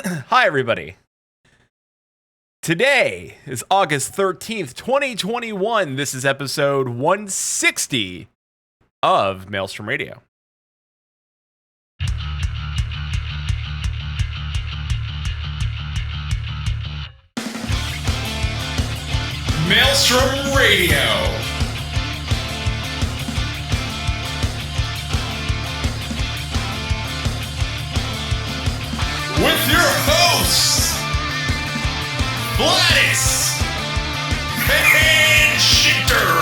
Hi, everybody. Today is August 13th, 2021. This is episode 160 of Maelstrom Radio. Maelstrom Radio. With your hosts, Gladys and Shitter.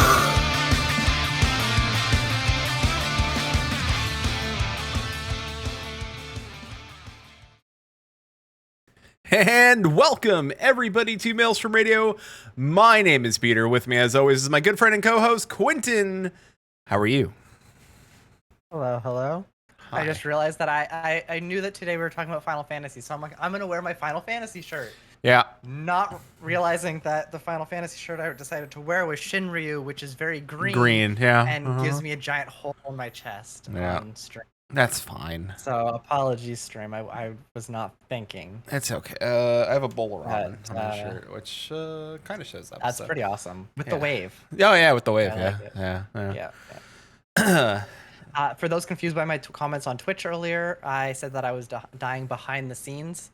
And welcome, everybody, to Maelstrom Radio. My name is Peter. With me, as always, is my good friend and co-host, Quinton. How are you? Hello, hello. Hi. I just realized that I knew that today we were talking about Final Fantasy, so I'm like, I'm going to wear my Final Fantasy shirt. Yeah. Not realizing that the Final Fantasy shirt I decided to wear was Shinryu, which is very green. Green, yeah. And gives me a giant hole in my chest on stream. That's fine. So apologies, stream. I was not thinking. It's okay. I have a bowl of ramen But, on my shirt, which kind of shows up. That's pretty awesome. With the wave. Oh, yeah, with the wave. I Yeah. like Yeah. Yeah. For those confused by my comments on Twitch earlier, I said that I was dying behind the scenes,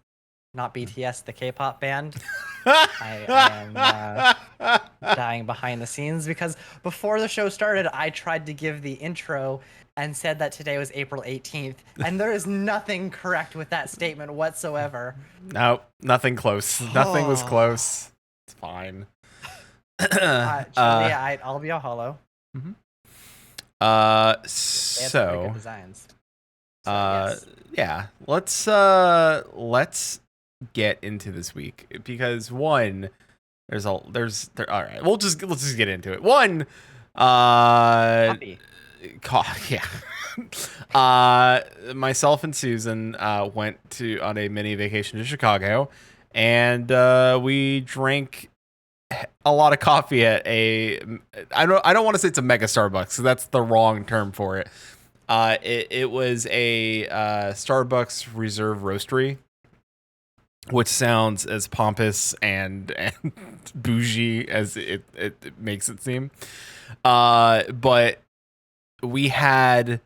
not BTS, the K-pop band. I am dying behind the scenes because before the show started, I tried to give the intro and said that today was April 18th, and there is nothing correct with that statement whatsoever. Nope, nothing close. Nothing was close. It's fine. I'll be a hollow. Mm-hmm. Good designs. Yes. Yeah, let's get into this week because one, all right. Let's just get into it. One, Coffee. Yeah. Myself and Susan went on a mini vacation to Chicago, and we drank a lot of coffee at I don't want to say it's a mega Starbucks, so that's the wrong term for it. It was a Starbucks Reserve Roastery, which sounds as pompous and bougie as it makes it seem. But we had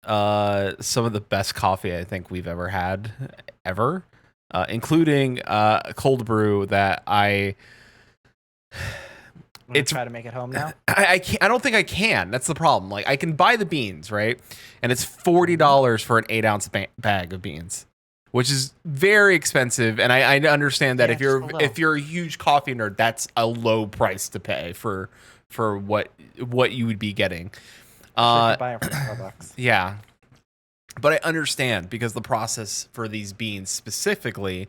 some of the best coffee I think we've ever had, including cold brew that I try to make it home now. I can't. I don't think I can. That's the problem. Like, I can buy the beans, right? And it's $40 for an 8-ounce bag of beans, which is very expensive. And I understand that if you're a huge coffee nerd, that's a low price to pay for what you would be getting. Buy it from Starbucks. Yeah, but I understand because the process for these beans specifically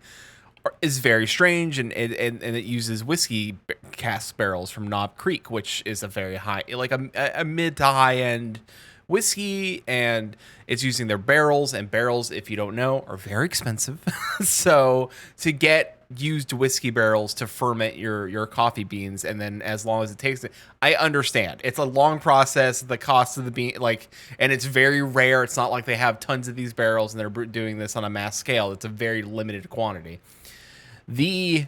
is very strange, and it uses whiskey cask barrels from Knob Creek, which is a very high, like a mid to high end whiskey, and it's using their barrels, and barrels, if you don't know, are very expensive. So to get used whiskey barrels to ferment your coffee beans, and then as long as it takes it, I understand it's a long process, the cost of the bean, and it's very rare. It's not like they have tons of these barrels and they're doing this on a mass scale. It's a very limited quantity. If you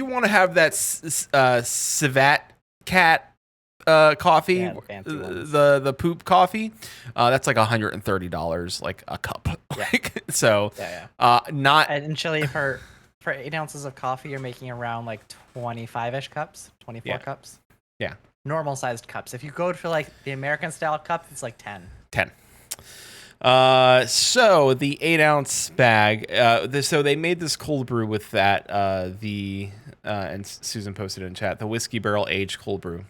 want to have that Civet Cat coffee, the poop coffee, that's like $130 like a cup. Not in Chile for 8 ounces of coffee, you're making around like 25-ish cups, 24 cups. Yeah, normal sized cups. If you go for like the American style cup, it's like 10. So the 8-ounce bag, so they made this cold brew with that, and Susan posted it in chat, the whiskey barrel aged cold brew.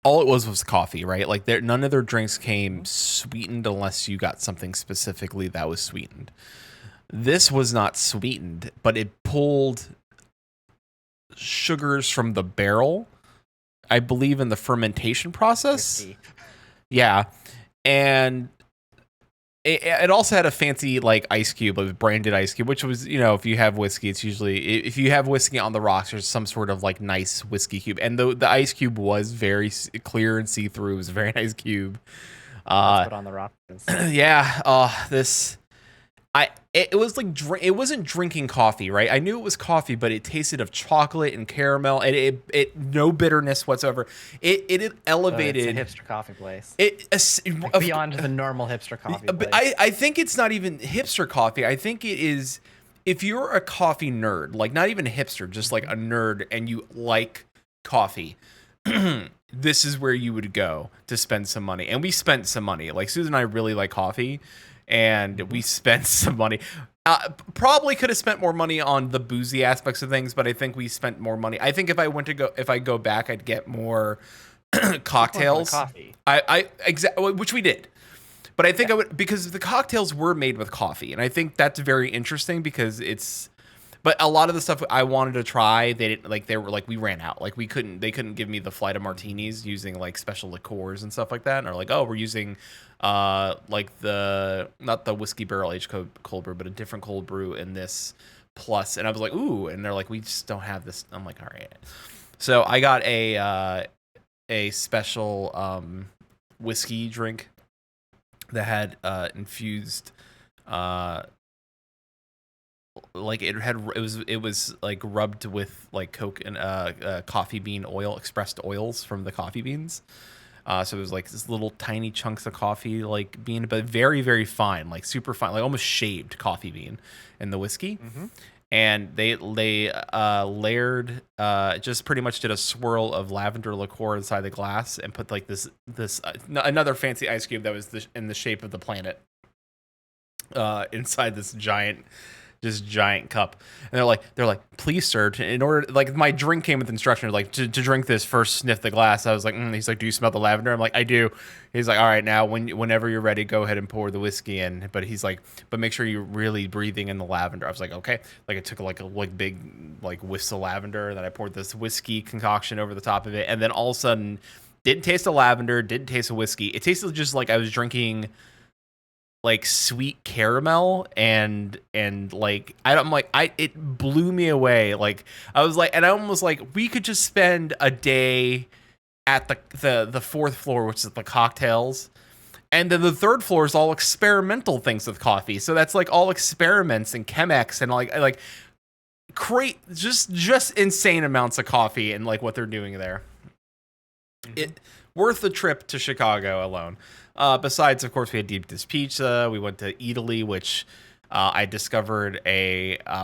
All it was coffee, right? Like none of their drinks came sweetened unless you got something specifically that was sweetened. This was not sweetened, but it pulled sugars from the barrel, I believe, in the fermentation process. Whiskey. Yeah, and it also had a fancy like ice cube, like branded ice cube, which was, if you have whiskey, it's usually, if you have whiskey on the rocks, there's some sort of like nice whiskey cube, and the ice cube was very clear and see-through. It was a very nice cube. Let's put on the rockers. Yeah. It was like it wasn't drinking coffee, right? I knew it was coffee, but it tasted of chocolate and caramel, and it no bitterness whatsoever. It elevated. It's a hipster coffee place. Beyond the normal hipster coffee place. I think it's not even hipster coffee. I think it is, if you're a coffee nerd, like not even a hipster, just like a nerd, and you like coffee, this is where you would go to spend some money. And we spent some money. Like Susan and I really like coffee. And we spent some money. Probably could have spent more money on the boozy aspects of things, but I think we spent more money. I think if I go back, I'd get more cocktails. Coffee. Which we did. But I think I would, because the cocktails were made with coffee, and I think that's very interesting because it's. But a lot of the stuff I wanted to try, we ran out. Like they couldn't give me the flight of martinis using like special liqueurs and stuff like that. And are like, oh, we're using not the whiskey barrel aged cold brew, but a different cold brew in this plus. And I was like, ooh, and they're like, we just don't have this. I'm like, all right. So I got a special whiskey drink that had infused. Like it was like rubbed with like Coke and coffee bean oil, expressed oils from the coffee beans. So it was like this little tiny chunks of coffee like bean, but very, very fine, like super fine, like almost shaved coffee bean in the whiskey. Mm-hmm. And they layered, just pretty much did a swirl of lavender liqueur inside the glass and put like this another fancy ice cube that was in the shape of the planet inside this giant cup. And they're like, please sir, in order, like my drink came with instructions, like to drink this, first sniff the glass. I was like, he's like, do you smell the lavender? I'm like, I do. He's like, all right, now whenever you're ready, go ahead and pour the whiskey in. But he's like, but make sure you're really breathing in the lavender. I was like, okay. Like I took like a big like whiffs of lavender, and then I poured this whiskey concoction over the top of it, and then all of a sudden didn't taste the lavender, didn't taste the whiskey. It tasted just like I was drinking like sweet caramel and like it blew me away. Like I was like, and I almost like we could just spend a day at the fourth floor, which is the cocktails, and then the third floor is all experimental things with coffee. So that's like all experiments and Chemex and like create just insane amounts of coffee and like what they're doing there. Mm-hmm. It worth the trip to Chicago alone. Besides, of course, we had Deep Dish Pizza. We went to Italy, which I discovered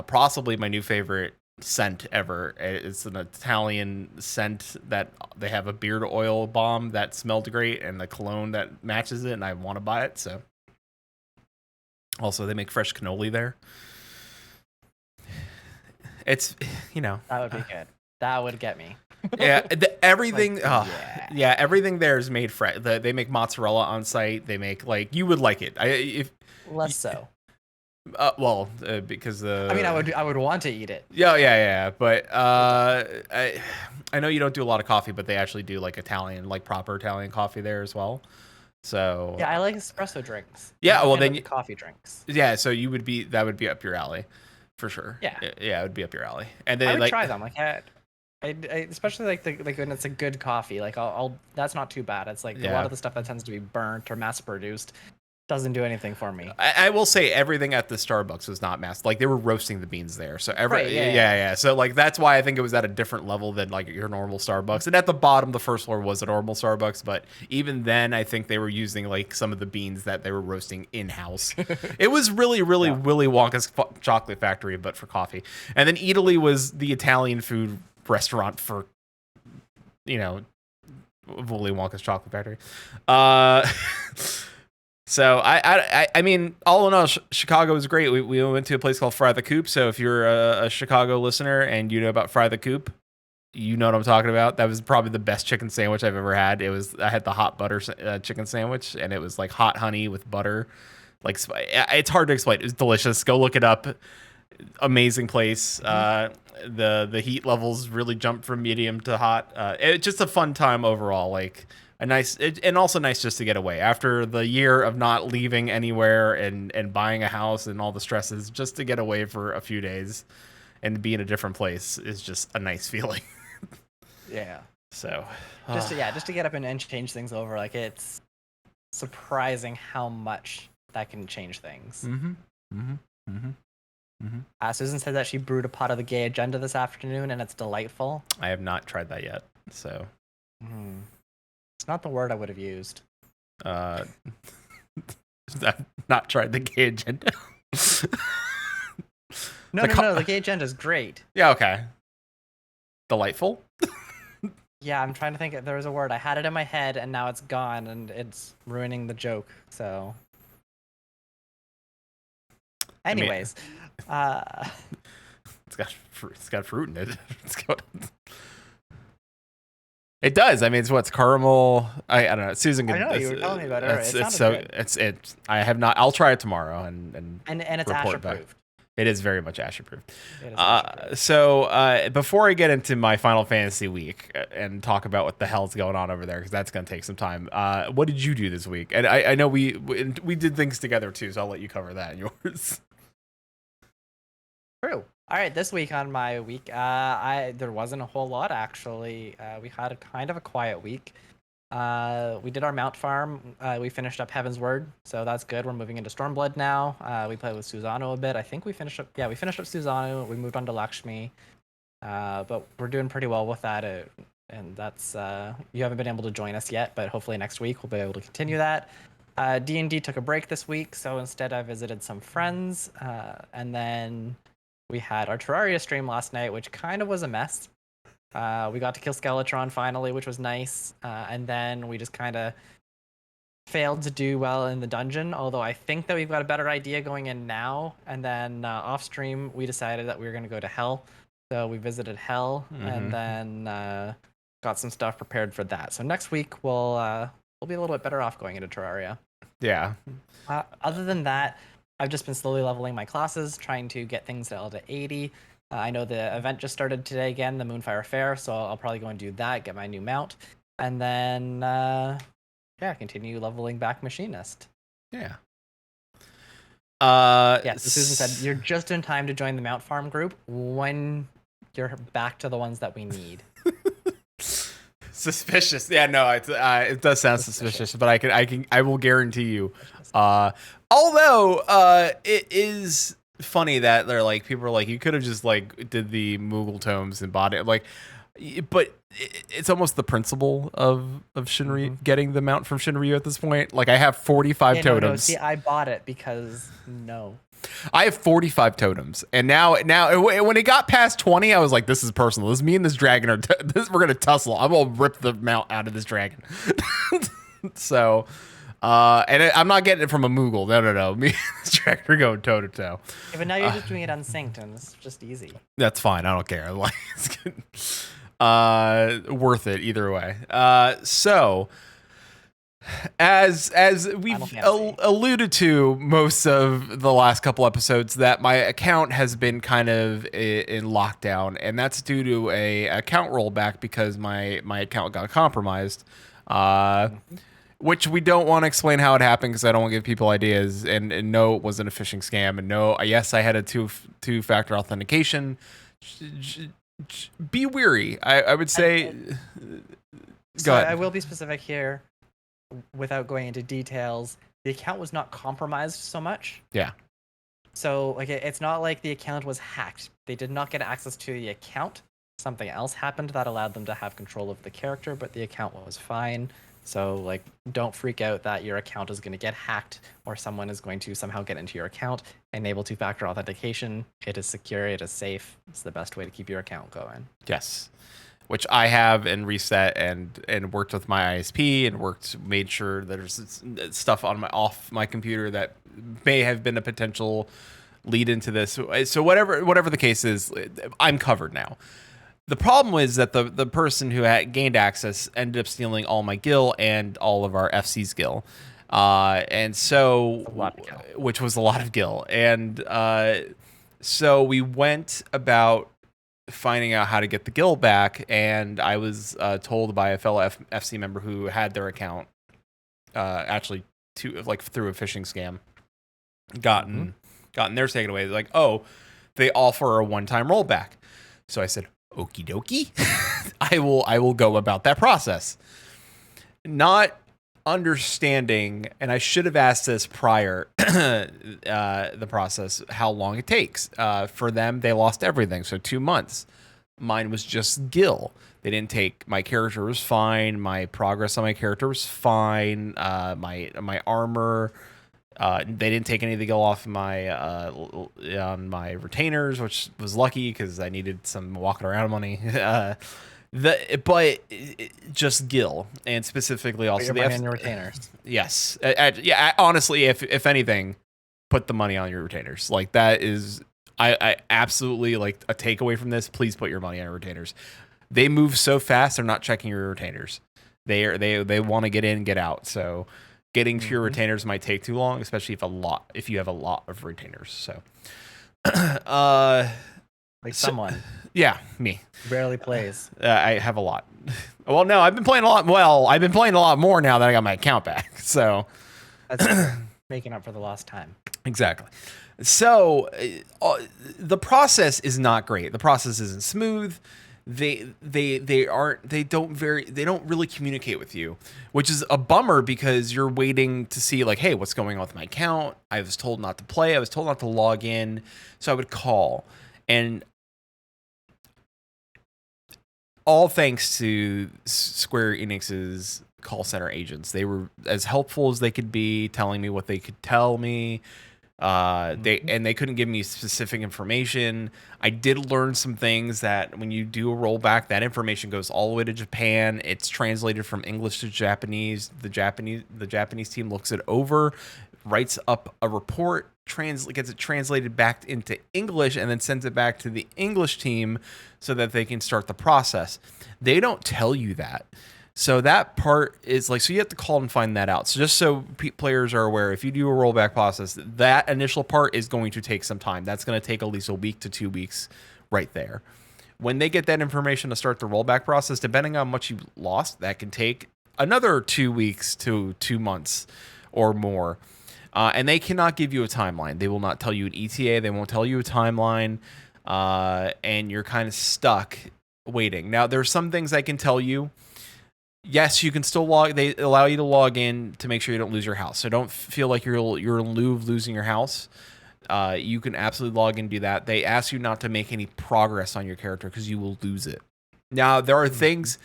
possibly my new favorite scent ever. It's an Italian scent that they have a beard oil bomb that smelled great and the cologne that matches it, and I want to buy it. So, also, they make fresh cannoli there. It's, that would be good. That would get me. Yeah, everything. Everything there is made fresh. They make mozzarella on site. They make like you would like it. Less so. Because I mean, I would want to eat it. Yeah. But I know you don't do a lot of coffee, but they actually do like Italian, like proper Italian coffee there as well. So yeah, I like espresso drinks. Yeah, well then coffee drinks. Yeah, so that would be up your alley, for sure. Yeah, it would be up your alley. And then I would try them. Like I especially like when it's a good coffee. Like I'll that's not too bad. It's like a lot of the stuff that tends to be burnt or mass produced doesn't do anything for me. I will say everything at the Starbucks was not mass. Like they were roasting the beans there. So yeah. So like that's why I think it was at a different level than like your normal Starbucks. And at the bottom, the first floor was a normal Starbucks, but even then I think they were using like some of the beans that they were roasting in-house. It was really Willy Wonka's chocolate factory, but for coffee. And then Italy was the Italian food restaurant for Willy Wonka's chocolate factory. So I mean, all in all, Chicago was great. We went to a place called Fry the Coop. So if you're a Chicago listener and you know about Fry the Coop, you know what I'm talking about. That was probably the best chicken sandwich I've ever had. I had the hot butter chicken sandwich, and it was like hot honey with butter. Like it's hard to explain. It was delicious. Go look it up. Amazing place. The heat levels really jumped from medium to hot. It's just a fun time overall. Like and also nice just to get away after the year of not leaving anywhere and buying a house and all the stresses. Just to get away for a few days and be in a different place is just a nice feeling. Yeah. So just to get up and change things over. Like it's surprising how much that can change things. Susan said that she brewed a pot of the gay agenda this afternoon, and it's delightful. I have not tried that yet, so. It's not the word I would have used. I've not tried the gay agenda. No, the gay agenda is great. Yeah, okay. Delightful? Yeah, I'm trying to think. There was a word. I had it in my head, and now it's gone, and it's ruining the joke, so... Anyways. It's got fruit in it. It does. I mean, it's caramel. I don't know. Susan can. I know you were telling me about it. It sounded good. I have not. I'll try it tomorrow and it's Ash approved. It is very much Ash approved. So before I get into my Final Fantasy week and talk about what the hell's going on over there, because that's going to take some time. What did you do this week? And I know we did things together too, so I'll let you cover that in yours. True. All right, this week on my week, there wasn't a whole lot actually. We had a kind of a quiet week. We did our mount farm. We finished up Heaven's Word, so that's good. We're moving into Stormblood now. We played with Susano a bit. I think we finished up. Yeah, we finished up Susano. We moved on to Lakshmi, but we're doing pretty well with that. And that's you haven't been able to join us yet, but hopefully next week we'll be able to continue that. D&D took a break this week, so instead I visited some friends, and then we had our Terraria stream last night, which kind of was a mess. We got to kill Skeletron finally, which was nice. And then we just kind of failed to do well in the dungeon, although I think that we've got a better idea going in now. And then off stream, we decided that we were going to go to Hell. So we visited Hell and then got some stuff prepared for that. So next week, we'll be a little bit better off going into Terraria. Yeah. Other than that, I've just been slowly leveling my classes, trying to get things to 80. I know the event just started today again, the Moonfire Fair, so I'll probably go and do that, get my new mount, and then, continue leveling back Machinist. Yeah. So Susan said, you're just in time to join the mount farm group when you're back to the ones that we need. Suspicious. Yeah, no, it does sound suspicious, but I will guarantee you. Although it is funny that they're like, people are like, you could have just like did the Moogle tomes and bought it, like, but it's almost the principle of Shinryu getting the mount from Shinryu at this point. Like, I have 45 totems. No, see, I bought it because I have 45 totems, and now when it got past 20, I was like, this is personal. This me and this dragon we're gonna tussle. I'm gonna rip the mount out of this dragon. So, and I'm not getting it from a Moogle. No. Me and this dragon are going toe to toe. Yeah, but now you're just doing it unsynced, and it's just easy. That's fine. I don't care. Like, it's worth it either way. So, as we've alluded to most of the last couple episodes, that my account has been kind of in lockdown, and that's due to a account rollback because my account got compromised. Which we don't want to explain how it happened because I don't want to give people ideas. And no, it wasn't a phishing scam. And no, yes, I had a two-factor authentication. Be weary. I would say. Go ahead. I will be specific here, without going into details. The account was not compromised so much. Yeah. So like, it's not like the account was hacked. They did not get access to the account. Something else happened that allowed them to have control of the character, but the account was fine. So, like, don't freak out that your account is going to get hacked or someone is going to somehow get into your account. Enable two-factor authentication. It is secure. It is safe. It's the best way to keep your account going. Yes. Which I have and reset and worked with my ISP and made sure there's stuff off my computer that may have been a potential lead into this. So whatever the case is, I'm covered now. The problem is that the person who had gained access ended up stealing all my gil and all of our FC's gil. And so, which was a lot of gil. And so we went about finding out how to get the gil back. And I was told by a fellow FC member who had their account actually through a phishing scam, gotten theirs taken away. Like, oh, they offer a one-time rollback. So I said, okie dokie. I will go about that process. Not understanding, and I should have asked this prior the process, how long it takes. For them, they lost everything, so 2 months. Mine was just Gil. They didn't take, my character was fine. My progress on my character was fine. My armor, they didn't take any of the Gil off my on my retainers, which was lucky because I needed some walking around money. But just Gil, and specifically also put your money on your retainers. Yes, honestly, if anything, put the money on your retainers. Like that is, I absolutely like a takeaway from this. Please put your money on your retainers. They move so fast; they're not checking your retainers. They want to get in, get out. So getting to your retainers might take too long, especially if you have a lot of retainers. So, someone. Yeah, me. Barely plays. I have a lot. Well, no, I've been playing a lot. Well, I've been playing a lot more now that I got my account back. So that's making up for the lost time. Exactly. So the process is not great. The process isn't smooth. They don't really communicate with you, which is a bummer because you're waiting to see like, hey, what's going on with my account? I was told not to play. I was told not to log in. So I would call, and all thanks to Square Enix's call center agents. They were as helpful as they could be, telling me what they could tell me. They couldn't give me specific information. I did learn some things that when you do a rollback, that information goes all the way to Japan. It's translated from English to Japanese. The Japanese team looks it over, writes up a report, gets it translated back into English, and then sends it back to the English team so that they can start the process. They don't tell you that. So that part is like, so you have to call and find that out. So just so players are aware, if you do a rollback process, that initial part is going to take some time. That's going to take at least a week to 2 weeks right there. When they get that information to start the rollback process, depending on how much you lost, that can take another 2 weeks to 2 months or more. And they cannot give you a timeline. They will not tell you an ETA. They won't tell you a timeline. And you're kind of stuck waiting. Now, there's some things I can tell you. Yes, you can still log. They allow you to log in to make sure you don't lose your house. So don't feel like you're in lieu of losing your house. You can absolutely log in and do that. They ask you not to make any progress on your character because you will lose it. Now, there are things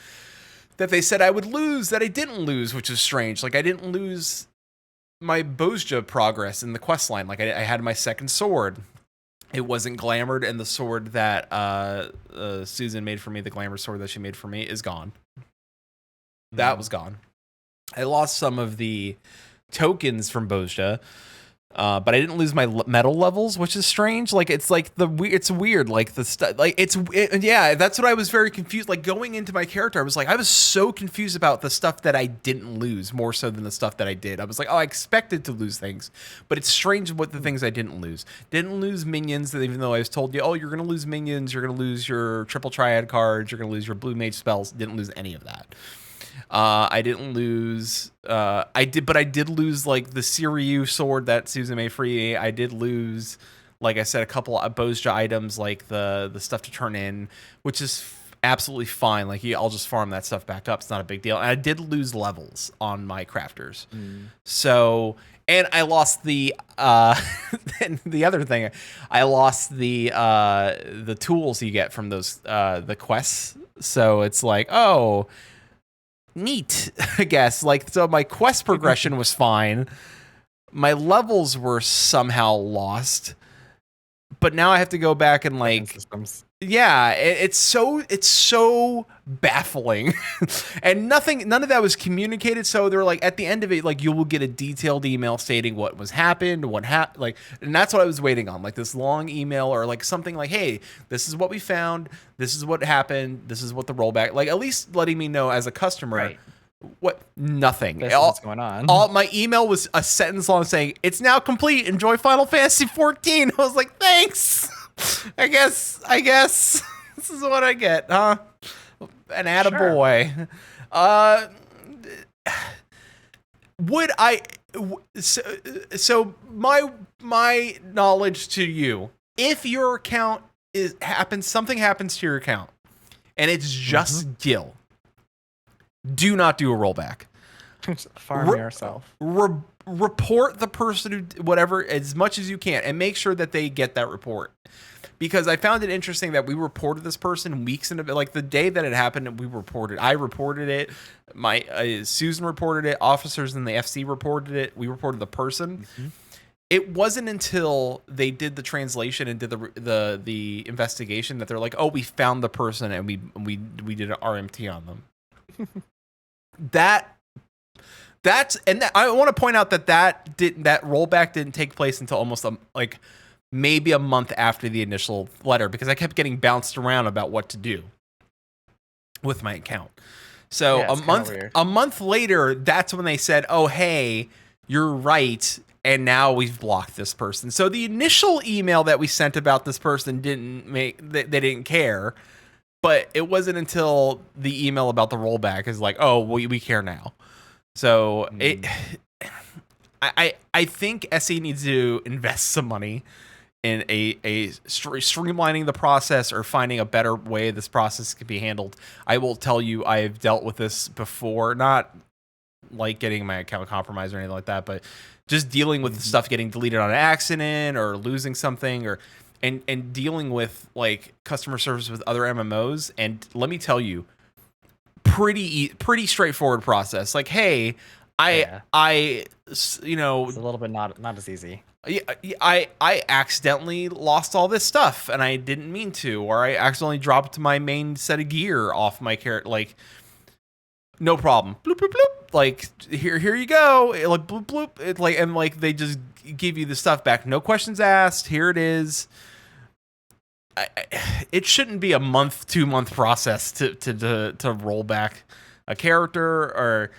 that they said I would lose that I didn't lose, which is strange. Like I didn't lose my Bozja progress in the quest line. Like I had my second sword. It wasn't glamored, and the sword that Susan made for me, the glamour sword that she made for me, is gone. That was gone. I lost some of the tokens from Bozja, but I didn't lose my metal levels, which is strange. Like it's like it's weird. Like the stuff, like yeah. That's what I was very confused. Like going into my character, I was so confused about the stuff that I didn't lose more so than the stuff that I did. I was like, oh, I expected to lose things, but it's strange what the things I didn't lose. Didn't lose minions, even though I was told you, oh, you're gonna lose minions, you're gonna lose your triple triad cards, you're gonna lose your blue mage spells. Didn't lose any of that. I didn't lose. But I did lose like the Siryu sword that Susan made for me. I did lose, like I said, a couple of Bozja items, like the stuff to turn in, which is absolutely fine. Like I'll just farm that stuff back up. It's not a big deal. And I did lose levels on my crafters. So, and I lost the and the other thing, I lost the tools you get from those the quests. So it's like, oh, neat, I guess. Like, so my quest progression was fine. My levels were somehow lost, but now I have to go back and like, yeah, it's so baffling, and none of that was communicated. So they're like, at the end of it, like you will get a detailed email stating what was happened, like, and that's what I was waiting on, like this long email or like something like, hey, this is what we found, this is what happened, this is what the rollback, like at least letting me know as a customer. Right. What? Nothing. What's going on? All my email was a sentence long saying, "It's now complete. Enjoy Final Fantasy 14." I was like, "Thanks. I guess this is what I get, huh?" An attaboy. Sure. Would I? So my knowledge to you, if your account something happens to your account, and it's just Gil. Do not do a rollback. Farm yourself. Report the person who whatever as much as you can, and make sure that they get that report. Because I found it interesting that we reported this person weeks into like the day that it happened. I reported it. Susan reported it. Officers in the FC reported it. We reported the person. Mm-hmm. It wasn't until they did the translation and did the investigation that they're like, oh, we found the person and we did an RMT on them. I want to point out that rollback didn't take place until almost maybe a month after the initial letter, because I kept getting bounced around about what to do with my account. So a month later, that's when they said, oh, hey, you're right. And now we've blocked this person. So the initial email that we sent about this person they didn't care. But it wasn't until the email about the rollback is like, oh, we care now. So I think SE needs to invest some money in streamlining the process or finding a better way this process can be handled. I will tell you, I've dealt with this before, not like getting my account compromised or anything like that, but just dealing with stuff getting deleted on accident or losing something and dealing with like customer service with other MMOs. And let me tell you, pretty straightforward process. Like, hey, it's a little bit not as easy. I accidentally lost all this stuff and I didn't mean to, or I accidentally dropped my main set of gear off my character. Like, no problem. Bloop, bloop, bloop. Like, here you go. Like, bloop, bloop. And they just give you the stuff back. No questions asked. Here it is. It shouldn't be a 2-month process to roll back a character or.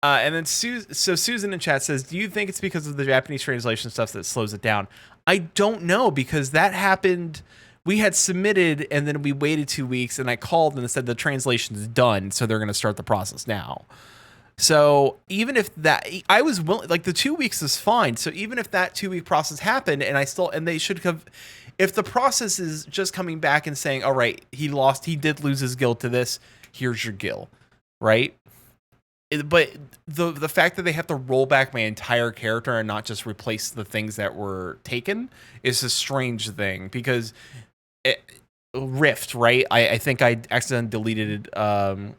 And then Susan in chat says, do you think it's because of the Japanese translation stuff that slows it down? I don't know, because that happened. We had submitted and then we waited 2 weeks and I called and said the translation's done. So they're going to start the process now. So even if I was willing, like the 2 weeks is fine. So even if that 2 week process happened and they should have, if the process is just coming back and saying, all right, he did lose his guild to this. Here's your guild. Right. But the fact that they have to roll back my entire character and not just replace the things that were taken is a strange thing, because Rift, right? I think I accidentally deleted an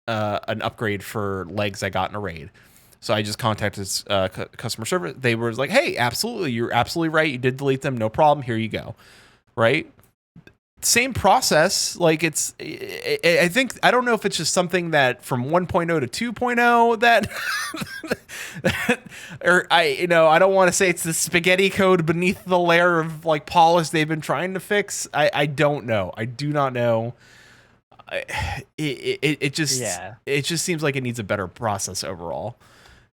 upgrade for legs I got in a raid. So I just contacted customer service. They were like, hey, absolutely, you're absolutely right. You did delete them. No problem. Here you go. Right? Same process. Like I think, I don't know if it's just something that from 1.0 to 2.0 that, or I don't want to say it's the spaghetti code beneath the layer of like polish they've been trying to fix. I don't know. I do not know. It just seems like it needs a better process overall.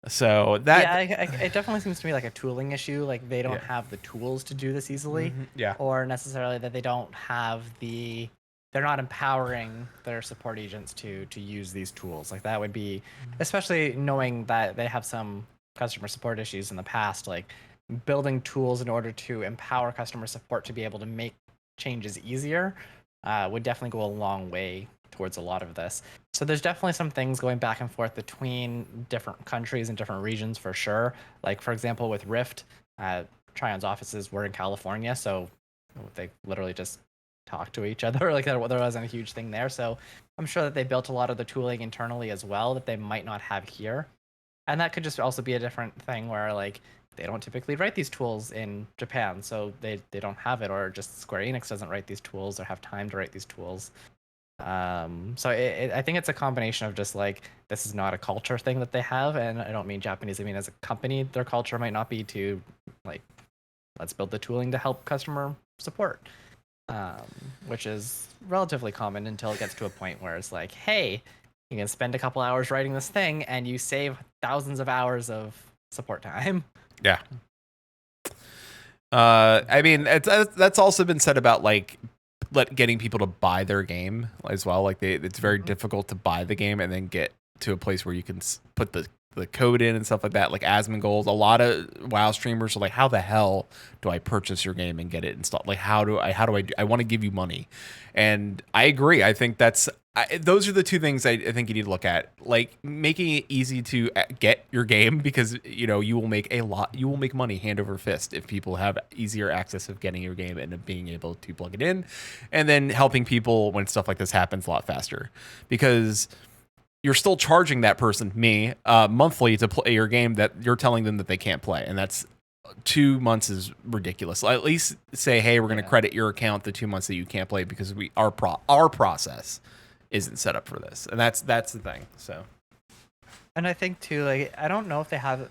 So that it definitely seems to me like a tooling issue. Like they don't have the tools to do this easily. Mm-hmm. Yeah. Or necessarily that they don't have they're not empowering their support agents to use these tools. Like that would be, especially knowing that they have some customer support issues in the past, like building tools in order to empower customer support to be able to make changes easier would definitely go a long way towards a lot of this. So there's definitely some things going back and forth between different countries and different regions for sure. Like, for example, with Rift, Trion's offices were in California, so they literally just talked to each other. Like there wasn't a huge thing there. So I'm sure that they built a lot of the tooling internally as well that they might not have here. And that could just also be a different thing where like they don't typically write these tools in Japan, so they don't have it, or just Square Enix doesn't write these tools or have time to write these tools. So I think it's a combination of just like, this is not a culture thing that they have. And I don't mean Japanese, I mean as a company, their culture might not be to like, let's build the tooling to help customer support, which is relatively common until it gets to a point where it's like, hey, you can spend a couple hours writing this thing and you save thousands of hours of support time. Yeah. I mean, that's also been said about like getting people to buy their game as well. Like it's very difficult to buy the game and then get to a place where you can put the the code in and stuff like that, like Asmongold. A lot of WoW streamers are like, how the hell do I purchase your game and get it installed? Like, how do I want to give you money? And I agree. I think those are the two things I think you need to look at, like making it easy to get your game, because you will make money hand over fist if people have easier access of getting your game and being able to plug it in, and then helping people when stuff like this happens a lot faster, because you're still charging that person, monthly to play your game that you're telling them that they can't play, and that's 2 months is ridiculous. At least say, hey, we're going to credit your account the 2 months that you can't play, because our process isn't set up for this, and that's the thing. So, and I think too, like, I don't know if they have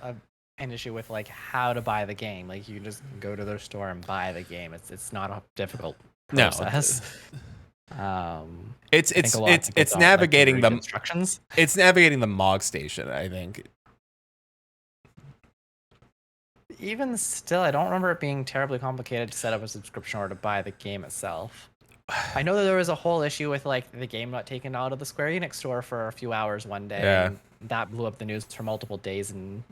an issue with like how to buy the game. Like, you can just go to their store and buy the game. It's not a difficult process. It's navigating like the instructions. It's navigating the MOG station, I think. Even still, I don't remember it being terribly complicated to set up a subscription or to buy the game itself. I know that there was a whole issue with like the game not taken out of the Square Enix store for a few hours one day. Yeah. And that blew up the news for multiple days, and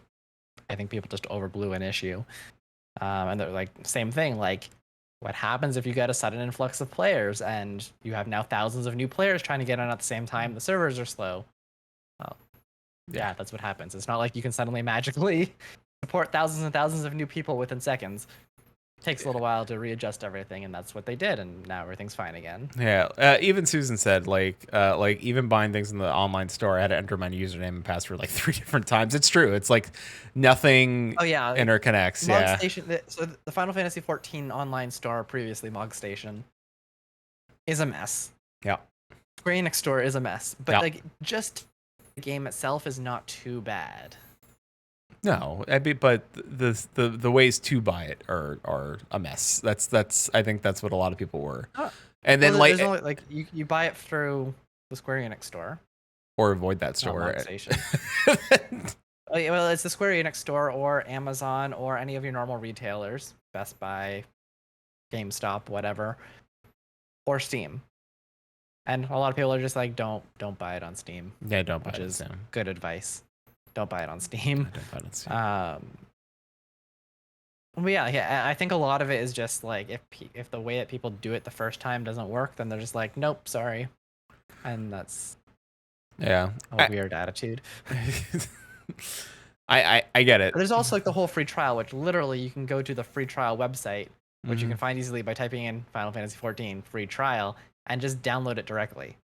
I think people just overblew an issue. And they're like, same thing, like, what happens if you get a sudden influx of players and you have now thousands of new players trying to get in at the same time? The servers are slow. Well, yeah, that's what happens. It's not like you can suddenly magically support thousands and thousands of new people within seconds. It takes a little while to readjust everything, and that's what they did, and now everything's fine again. Yeah, even Susan said, like even buying things in the online store, I had to enter my username and password like 3 different times. It's true. It's like nothing interconnects. Mog Station, so the Final Fantasy XIV online store, previously Mog Station, is a mess. Yeah. Square Enix store is a mess, but like, just the game itself is not too bad. No, but the ways to buy it are a mess. That's I think that's what a lot of people were. And then you buy it through the Square Enix store, or avoid that store. Well, it's the Square Enix store or Amazon or any of your normal retailers, Best Buy, GameStop, whatever, or Steam. And a lot of people are just like, don't buy it on Steam. Yeah, don't buy it. Which is good advice. Don't buy it on Steam. But yeah, I think a lot of it is just like, if the way that people do it the first time doesn't work, then they're just like, nope, sorry, and that's a weird attitude. I get it. But there's also like the whole free trial, which literally you can go to the free trial website, which you can find easily by typing in Final Fantasy XIV free trial and just download it directly.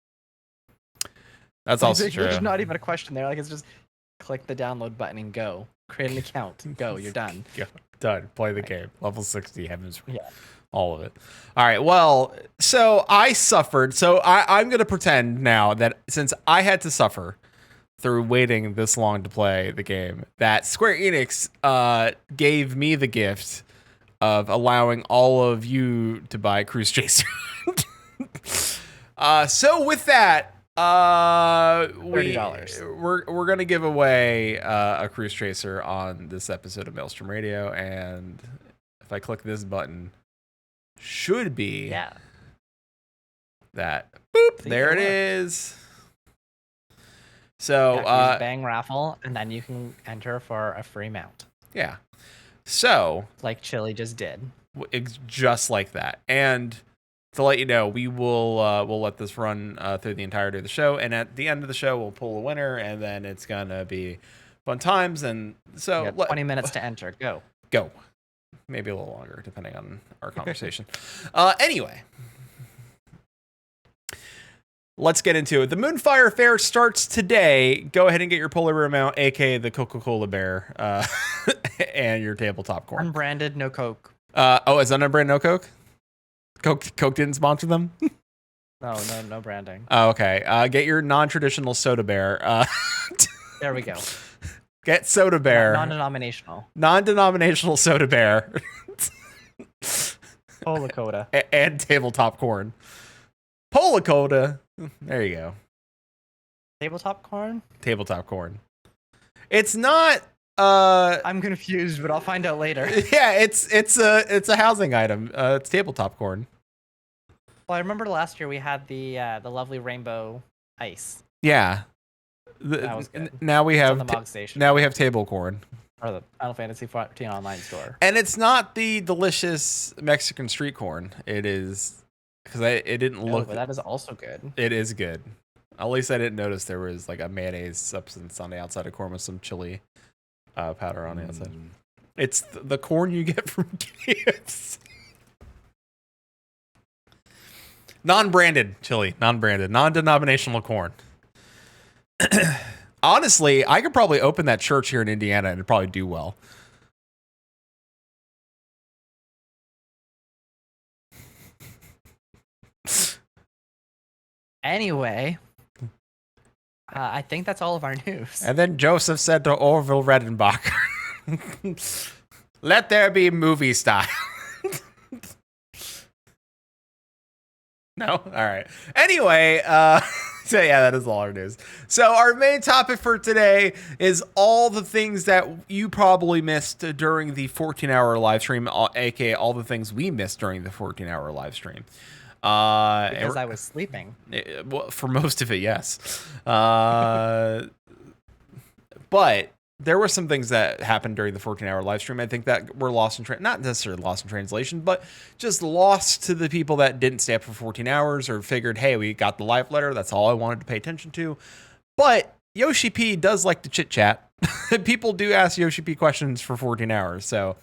That's also true. There's not even a question there. Like, it's just click the download button and go. Create an account. Go. You're done. Done. Play the game. Level 60. Heavens. Yeah. All of it. All right. Well, so I suffered. So I'm going to pretend now that since I had to suffer through waiting this long to play the game, that Square Enix gave me the gift of allowing all of you to buy Cruise Chaser. So with that, $30. We're gonna give away a Cruise Tracer on this episode of Maelstrom Radio, and if I click this button, should be that boop. There it is. So bang raffle, and then you can enter for a free mount. Yeah. So like Chili just did. Just like that, and to let you know, we'll let this run through the entirety of the show, and at the end of the show, we'll pull a winner, and then it's gonna be fun times. And so 20 minutes to enter. Go. Maybe a little longer, depending on our conversation. Anyway, let's get into it. The Moonfire Fair starts today. Go ahead and get your polar bear mount, aka the Coca-Cola bear, and your tabletop corn. Unbranded, no Coke. Is that unbranded, no Coke? Coke didn't sponsor them? No branding. Oh, okay. Get your non-traditional soda bear. There we go. Get soda bear. Non-denominational. Non-denominational soda bear. Pola Coda. And tabletop corn. Pola Coda. There you go. Tabletop corn? Tabletop corn. It's not... I'm confused, but I'll find out later. Yeah, it's a housing item. It's tabletop corn. Well, I remember last year we had the lovely rainbow ice. Yeah. That was good. Now we It's on have the Mog Station. now we have table corn. Or the Final Fantasy 14 online store. And it's not the delicious Mexican street corn. It is because it didn't look. But that is also good. It is good. At least I didn't notice there was like a mayonnaise substance on the outside of corn with some chili powder on the outside. It's the corn you get from KFC. Non-branded chili, non-branded, non-denominational corn. Honestly, I could probably open that church here in Indiana and it'd probably do well. Anyway, I think that's all of our news. And then Joseph said to Orville Redenbach, "Let there be movie style." No? All right. Anyway, so yeah, that is all our news. So our main topic for today is all the things that you probably missed during the 14-hour live stream, aka all the things we missed during the 14-hour live stream. Because I was sleeping. Well, for most of it, yes. But there were some things that happened during the 14-hour live stream. I think that were lost in not necessarily lost in translation, but just lost to the people that didn't stay up for 14 hours or figured, hey, we got the live letter. That's all I wanted to pay attention to. But Yoshi P does like to chit chat. People do ask Yoshi P questions for 14 hours. So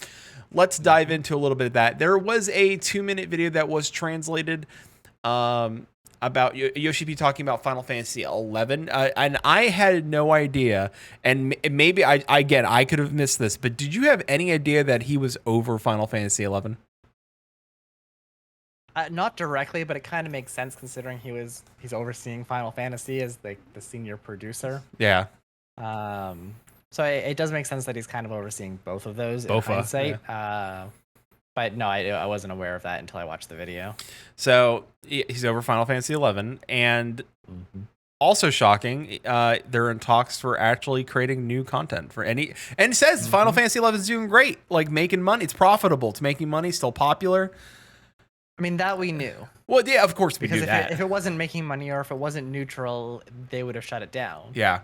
let's dive into a little bit of that. There was a 2-minute video that was translated about Yoshi P talking about Final Fantasy 11, and I had no idea, and maybe I could have missed this, but did you have any idea that he was over Final Fantasy 11? Not directly, but it kind of makes sense considering he's overseeing Final Fantasy as the senior producer. Yeah. So it does make sense that he's kind of overseeing both of those. Both in hindsight. yeah. But no, I wasn't aware of that until I watched the video. So he's over Final Fantasy 11, and also shocking, they're in talks for actually creating new content for any. And it says Final Fantasy 11 is doing great, like making money. It's profitable. It's making money. Still popular. I mean, that we knew. Well, yeah, of course we knew that. If it wasn't making money or if it wasn't neutral, they would have shut it down. Yeah.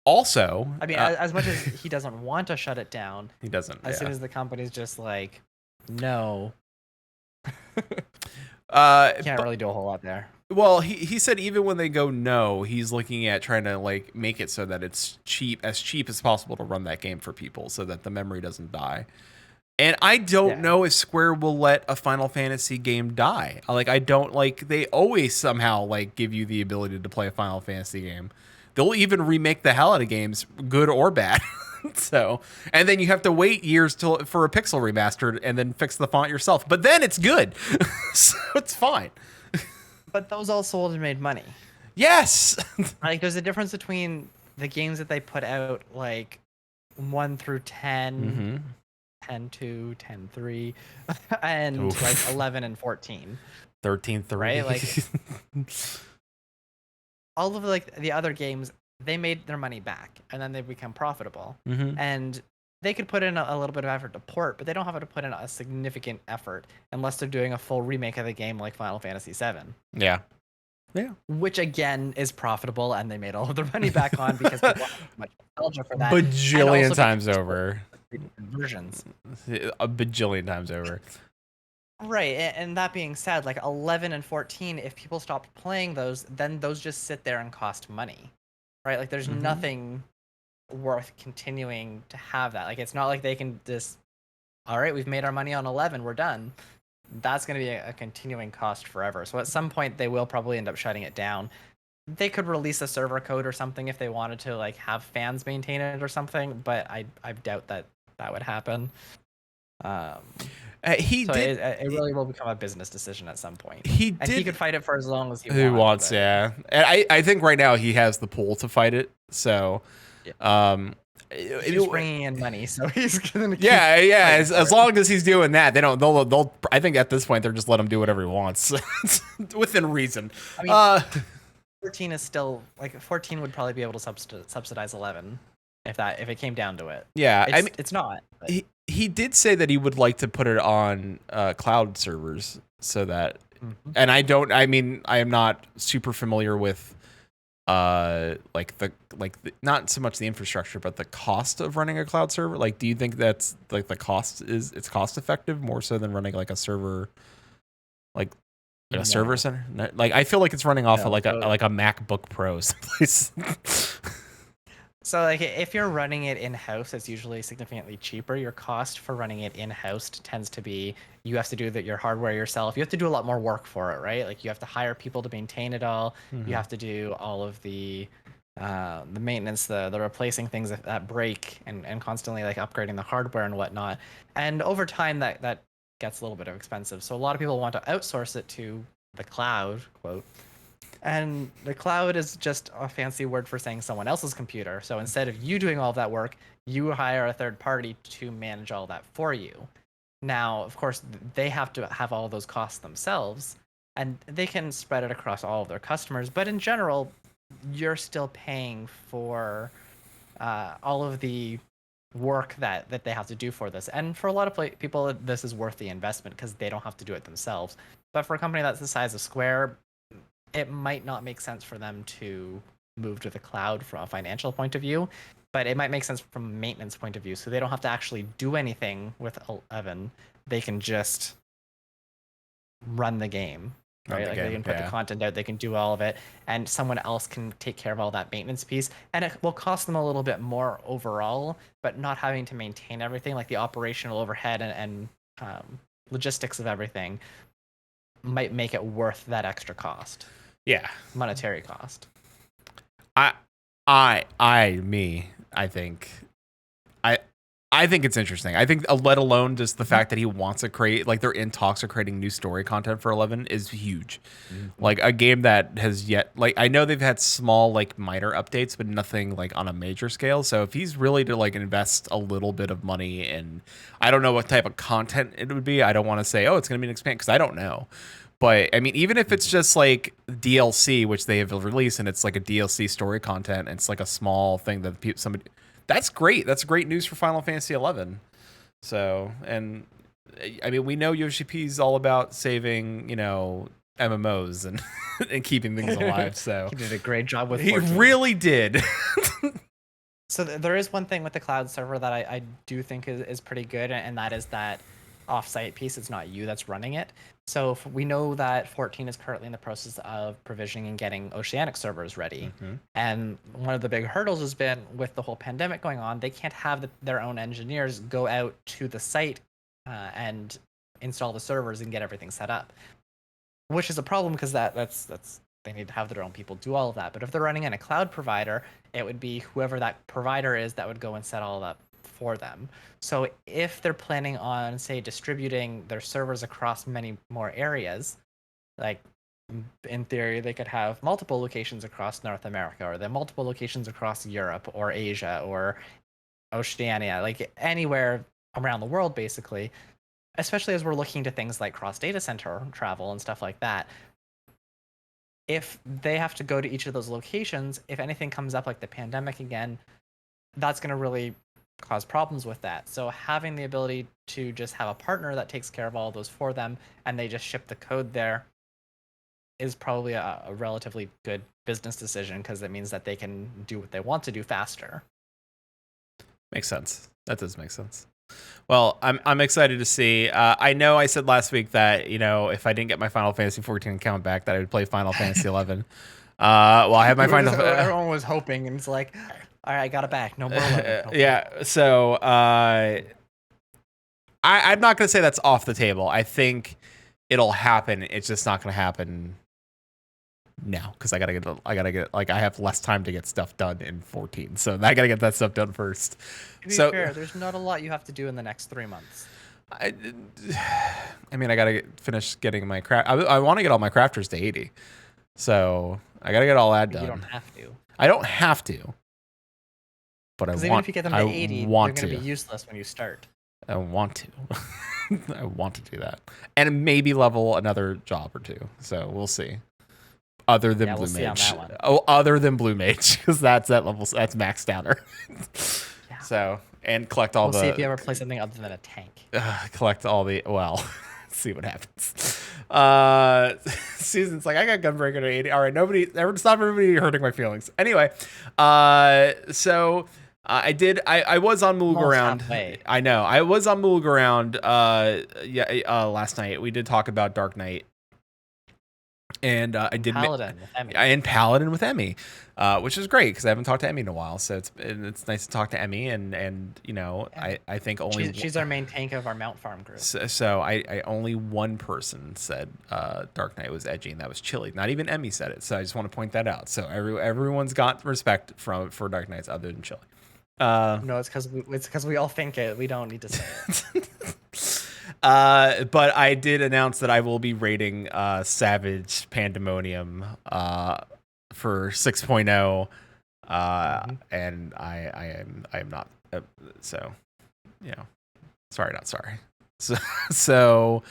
Also, I mean, as much as he doesn't want to shut it down, he doesn't. As soon as the company's just like, no, can't really do a whole lot there. Well, he said even when they go no, he's looking at trying to like make it so that it's as cheap as possible to run that game for people, so that the memory doesn't die. And I don't know if Square will let a Final Fantasy game die. Like, I don't like they always somehow like give you the ability to play a Final Fantasy game. They'll even remake the hell out of games, good or bad. So, and then you have to wait years for a pixel remastered and then fix the font yourself. But then it's good. So it's fine. But those all sold and made money. Yes. Like, there's a difference between the games that they put out, like 1 through 10, 10-2, 10-3, and like 11 and 14. 13-3. Right? Like, all of like the other games, they made their money back and then they become profitable. And they could put in a little bit of effort to port, but they don't have to put in a significant effort unless they're doing a full remake of the game like Final Fantasy VII. Yeah. Yeah. Which again is profitable and they made all of their money back on because people have much nostalgia for that. Bajillion times over. Versions. A bajillion times over. Right, and that being said, like 11 and 14, if people stopped playing those, then those just sit there and cost money, right? Like there's nothing worth continuing to have that. Like it's not like they can just, all right, we've made our money on 11, we're done. That's going to be a continuing cost forever. So at some point, they will probably end up shutting it down. They could release a server code or something if they wanted to, like have fans maintain it or something, but I doubt that would happen. It really will become a business decision at some point. He could fight it for as long as he wants. Yeah. And I think right now he has the pull to fight it. So, he's bringing in money, so he's gonna. As long as he's doing that, they'll. I think at this point they're just let him do whatever he wants, within reason. I mean, 14 is still like 14 would probably be able to subsidize 11 if it came down to it. Yeah, it's not. But. He did say that he would like to put it on cloud servers so that, and I am not super familiar with not so much the infrastructure, but the cost of running a cloud server? Like, do you think that's like it's cost effective more so than running like a server, like a server center? Like, I feel like it's running off of like a MacBook Pro someplace. So like if you're running it in-house, it's usually significantly cheaper. Your cost for running it in-house tends to be you have to do your hardware yourself. You have to do a lot more work for it, right? Like you have to hire people to maintain it all. You have to do all of the maintenance, the replacing things that break, and constantly like upgrading the hardware and whatnot. And over time that gets a little bit expensive. So a lot of people want to outsource it to the cloud, quote. And the cloud is just a fancy word for saying someone else's computer. So instead of you doing all of that work, you hire a third party to manage all that for you. Now, of course, they have to have all of those costs themselves, and they can spread it across all of their customers. But in general, you're still paying for all of the work that they have to do for this. And for a lot of people, this is worth the investment because they don't have to do it themselves. But for a company that's the size of Square, it might not make sense for them to move to the cloud from a financial point of view, but it might make sense from a maintenance point of view. So they don't have to actually do anything with 11. They can just run the game, right? Like they can put the content out, they can do all of it, and someone else can take care of all that maintenance piece. And it will cost them a little bit more overall, but not having to maintain everything, like the operational overhead and logistics of everything might make it worth that extra cost. Yeah. Monetary cost. I think it's interesting. I think let alone just the fact that he wants to create, like they're in talks of creating new story content for 11 is huge. Like a game that has yet, like I know they've had small like minor updates, but nothing like on a major scale. So if he's really to like invest a little bit of money in, I don't know what type of content it would be. I don't want to say, oh, it's going to be an expand because I don't know. But I mean, even if it's just like DLC, which they have released, and it's like a DLC story content, and it's like a small thing that somebody, that's great. That's great news for Final Fantasy 11. So, and I mean, we know Yoshi P's all about saving, MMOs and and keeping things alive. So he did a great job with. He really did. So there is one thing with the cloud server that I do think is pretty good, and that is that offsite piece. It's not you that's running it. So we know that 14 is currently in the process of provisioning and getting Oceanic servers ready. And one of the big hurdles has been with the whole pandemic going on, they can't have their own engineers go out to the site and install the servers and get everything set up, which is a problem because that's they need to have their own people do all of that. But if they're running in a cloud provider, it would be whoever that provider is that would go and set all that for them. So if they're planning on, say, distributing their servers across many more areas, like in theory, they could have multiple locations across North America, or they have multiple locations across Europe or Asia or Oceania, like anywhere around the world, basically, especially as we're looking to things like cross data center travel and stuff like that. If they have to go to each of those locations, if anything comes up like the pandemic again, that's going to really cause problems with that. So having the ability to just have a partner that takes care of all of those for them and they just ship the code there is probably a relatively good business decision, because that means that they can do what they want to do faster. Makes sense. That does make sense. Well, I'm excited to see. I know I said last week that, if I didn't get my Final Fantasy 14 account back, that I would play Final Fantasy 11. Well, I have my Final. Everyone was hoping, and it's like, all right, I got it back. No more. Yeah. So I'm not gonna say that's off the table. I think it'll happen. It's just not gonna happen now because I gotta get like I have less time to get stuff done in 14, so I gotta get that stuff done first. To be fair, there's not a lot you have to do in the next 3 months. I mean, I gotta finish getting my craft. I want to get all my crafters to 80, so I gotta get all that done. You don't have to. I don't have to, but I want. Even if you get them to 80, they're gonna be useless when you start. I want to. I want to do that, and maybe level another job or two. So we'll see. Other than Blue Mage. Other than Blue Mage, because that's that level. That's max downer. So, and collect all we'll see if you ever play something other than a tank. Collect all the See what happens. Susan's like, I got Gunbreaker to 80. All right, stop everybody hurting my feelings. Anyway, so I was on Moog Around. I know. I was on Moog Around last night. We did talk about Dark Knight. And I did Paladin with Emmy. And Paladin with Emmy, which is great because I haven't talked to Emmy in a while. So it's nice to talk to Emmy, and you know, I think only she's our main tank of our Mount Farm group. So I only one person said Dark Knight was edgy, and that was Chili. Not even Emmy said it. So I just want to point that out. So everyone's got respect for Dark Knights other than Chili. No, it's because we all think it. We don't need to say it. But I did announce that I will be rating Savage Pandemonium for 6.0, and I am not. So, you know, sorry, not sorry. So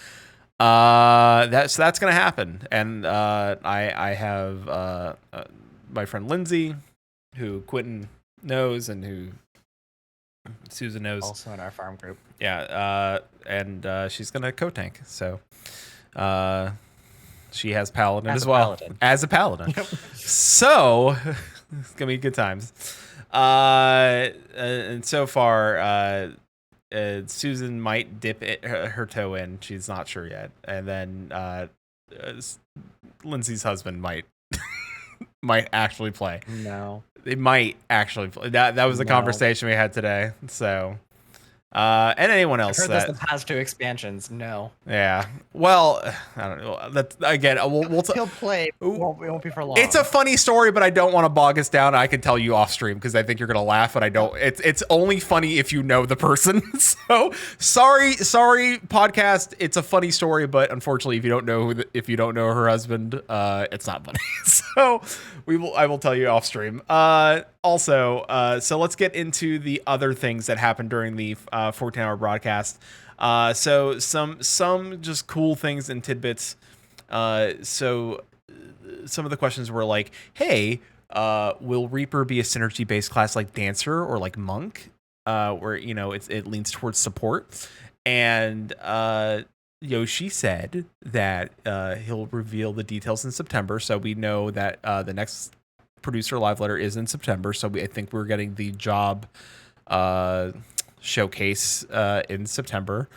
that's gonna happen, and I have my friend Lindsay, who Quinton knows and who Susan knows, also in our farm group. Yeah, and she's gonna co-tank, so she has Paladin as well. As a Paladin. So it's gonna be good times. And so far, Susan might dip her toe in. She's not sure yet, and then Lindsay's husband might actually play. No. They might actually play. That was the conversation we had today. So, and anyone else I heard that's the past 2 expansions. No. Yeah. Well, I don't know. That's again. He'll play. It won't be for long. It's a funny story, but I don't want to bog us down. I can tell you off stream because I think you're gonna laugh, but I don't. It's only funny if you know the person. So sorry, podcast. It's a funny story, but unfortunately, if you don't know her husband, it's not funny. So I will tell you off stream. Also, so let's get into the other things that happened during the 14-hour broadcast. So some just cool things and tidbits. So some of the questions were like, hey, will Reaper be a synergy based class like Dancer or like Monk, where, you know, it leans towards support? And Yoshi said that he'll reveal the details in September. So we know that the next producer live letter is in September. So I think we're getting the job showcase in September.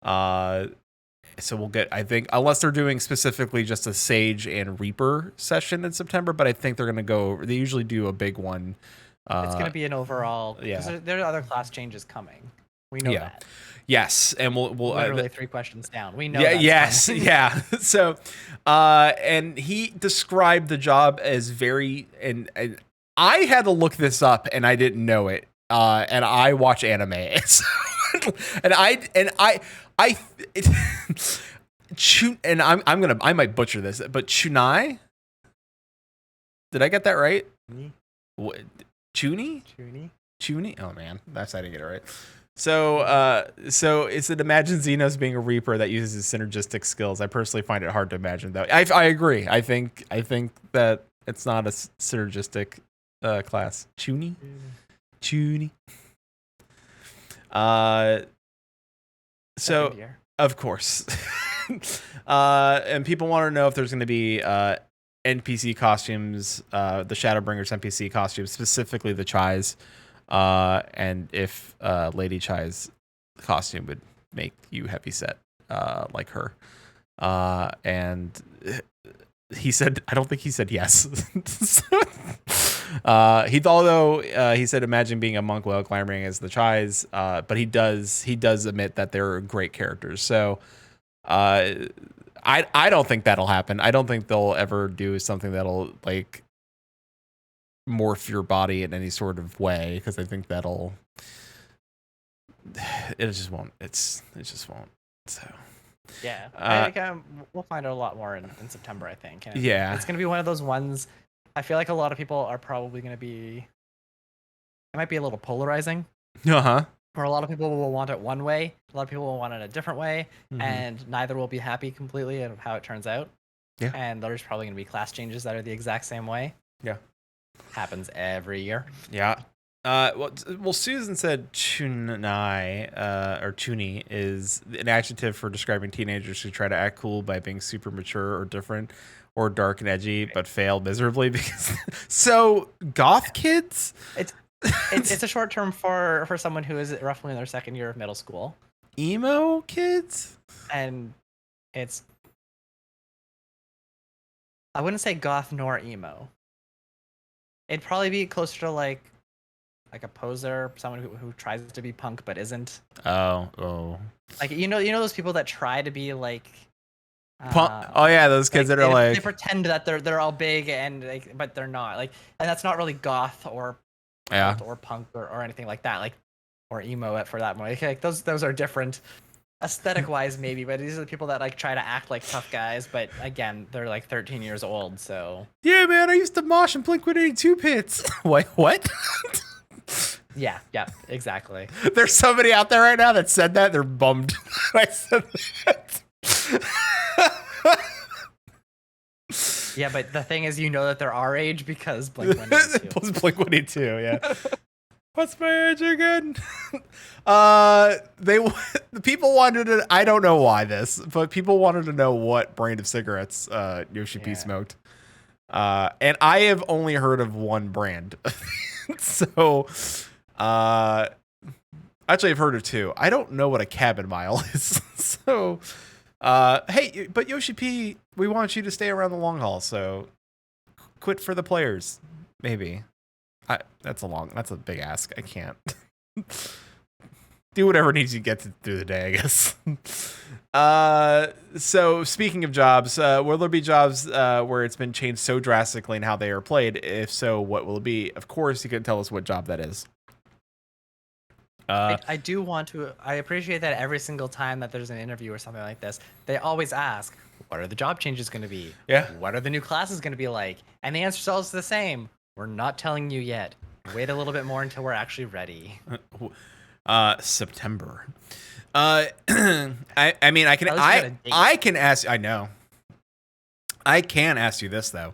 So we'll get, I think, unless they're doing specifically just a Sage and Reaper session in September, but I think they're going to they usually do a big one. It's going to be an overall, because there are other class changes coming. We know that. Yes, and we'll literally 3 questions down. We know. Yeah. Yes. Yeah. So, and he described the job as very, and I had to look this up, and I didn't know it. And I watch anime, and I might butcher this, but Chunai. Did I get that right? What? Chuni? Oh man, I didn't get it right. So is it imagine Xenos being a Reaper that uses synergistic skills? I personally find it hard to imagine though. I agree. I think that it's not a synergistic class. Chuni. So of course. And people want to know if there's going to be NPC costumes, the Shadowbringers NPC costumes, specifically the Chai's. And if Lady Chai's costume would make you heavy set like her. And he said, I don't think he said yes. He said imagine being a monk while glamoring as the Chai's, but he does admit that they're great characters. So I don't think that'll happen. I don't think they'll ever do something that'll like morph your body in any sort of way, because I think it just won't. It just won't. So yeah, we'll find out a lot more in September, I think. And it's gonna be one of those ones. I feel like a lot of people are probably gonna be. It might be a little polarizing. Where a lot of people will want it one way, a lot of people will want it a different way, and neither will be happy completely of how it turns out. Yeah. And there's probably going to be class changes that are the exact same way. Yeah. Happens every year. Yeah. Well, Susan said chunai, or chuni is an adjective for describing teenagers who try to act cool by being super mature or different or dark and edgy, but fail miserably because. So, goth kids? It's a short term for someone who is roughly in their second year of middle school. Emo kids? And it's, I wouldn't say goth nor emo. It'd probably be closer to like a poser, someone who tries to be punk but isn't. Oh. Like you know those people that try to be like. Oh yeah, those kids that are they pretend that they're all big and like, but they're not. Like, and that's not really goth or punk or anything like that. Like, or emo for that matter. Like those are different. Aesthetic wise, maybe, but these are the people that like try to act like tough guys, but again, they're like 13 years old, so. Yeah, man, I used to mosh in Blink-182 pits. Wait, what? Yeah, exactly. There's somebody out there right now that said that. They're bummed. I said that. Yeah, but the thing is, that they're our age because Blink-182. Plus Blink-182, yeah. What's my age again? The people wanted to. I don't know why this, but people wanted to know what brand of cigarettes Yoshi P smoked. And I have only heard of one brand. So, actually, I've heard of two. I don't know what a cabin mile is. So, hey, but Yoshi P, we want you to stay around the long haul. So, quit for the players, maybe. That's a big ask. I can't. Do whatever needs you to get through the day, I guess. So speaking of jobs, will there be jobs where it's been changed so drastically in how they are played? If so, what will it be? Of course, you can tell us what job that is. I do want to. I appreciate that every single time that there's an interview or something like this, they always ask, "What are the job changes going to be? Yeah. What are the new classes going to be like?" And the answer is always the same. We're not telling you yet. Wait a little bit more until we're actually ready. September. I mean, I can ask. I know. I can ask you this though.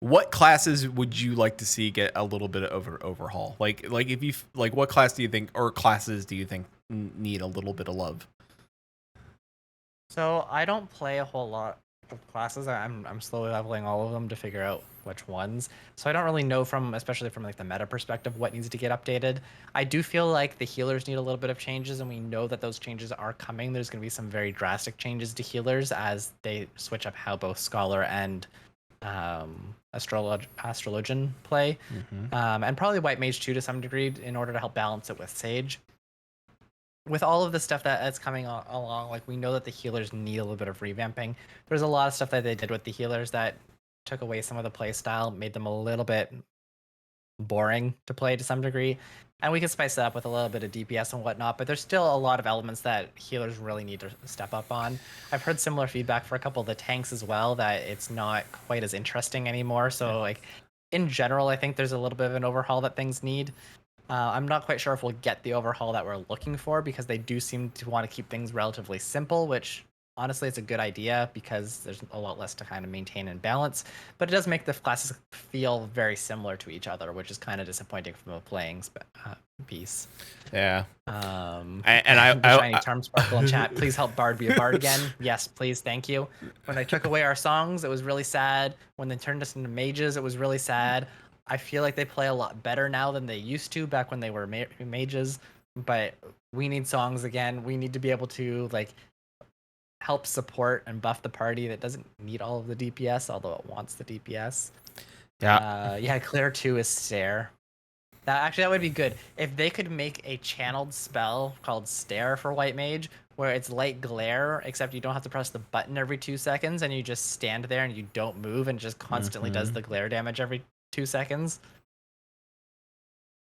What classes would you like to see get a little bit of overhaul? Like if you what class do you think, or classes do you think need a little bit of love? So I don't play a whole lot of classes. I'm slowly leveling all of them to figure out which ones. So I don't really know especially from like the meta perspective, what needs to get updated. I do feel like the healers need a little bit of changes, and we know that those changes are coming. There's going to be some very drastic changes to healers as they switch up how both Scholar and Astrologian play, and probably White Mage too to some degree in order to help balance it with Sage. With all of the stuff that's coming along, like we know that the healers need a little bit of revamping. There's a lot of stuff that they did with the healers that took away some of the play style, made them a little bit boring to play to some degree. And we can spice it up with a little bit of DPS and whatnot, but there's still a lot of elements that healers really need to step up on. I've heard similar feedback for a couple of the tanks as well, that it's not quite as interesting anymore. So like in general, I think there's a little bit of an overhaul that things need. I'm not quite sure if we'll get the overhaul that we're looking for, because they do seem to want to keep things relatively simple, which honestly it's a good idea because there's a lot less to kind of maintain and balance. But it does make the classes feel very similar to each other, which is kind of disappointing from a playing piece. Yeah. Shiny Charm Sparkle in chat. Please help Bard be a bard again. Yes, please. Thank you. When they took away our songs, it was really sad. When they turned us into mages, it was really sad. I feel like they play a lot better now than they used to back when they were mages, but we need songs again. We need to be able to like help support and buff the party that doesn't need all of the DPS, although it wants the DPS. Yeah. Clear 2 is Stare. That would be good. If they could make a channeled spell called Stare for White Mage, where it's light glare, except you don't have to press the button every 2 seconds and you just stand there and you don't move and just constantly does the glare damage every 2 seconds.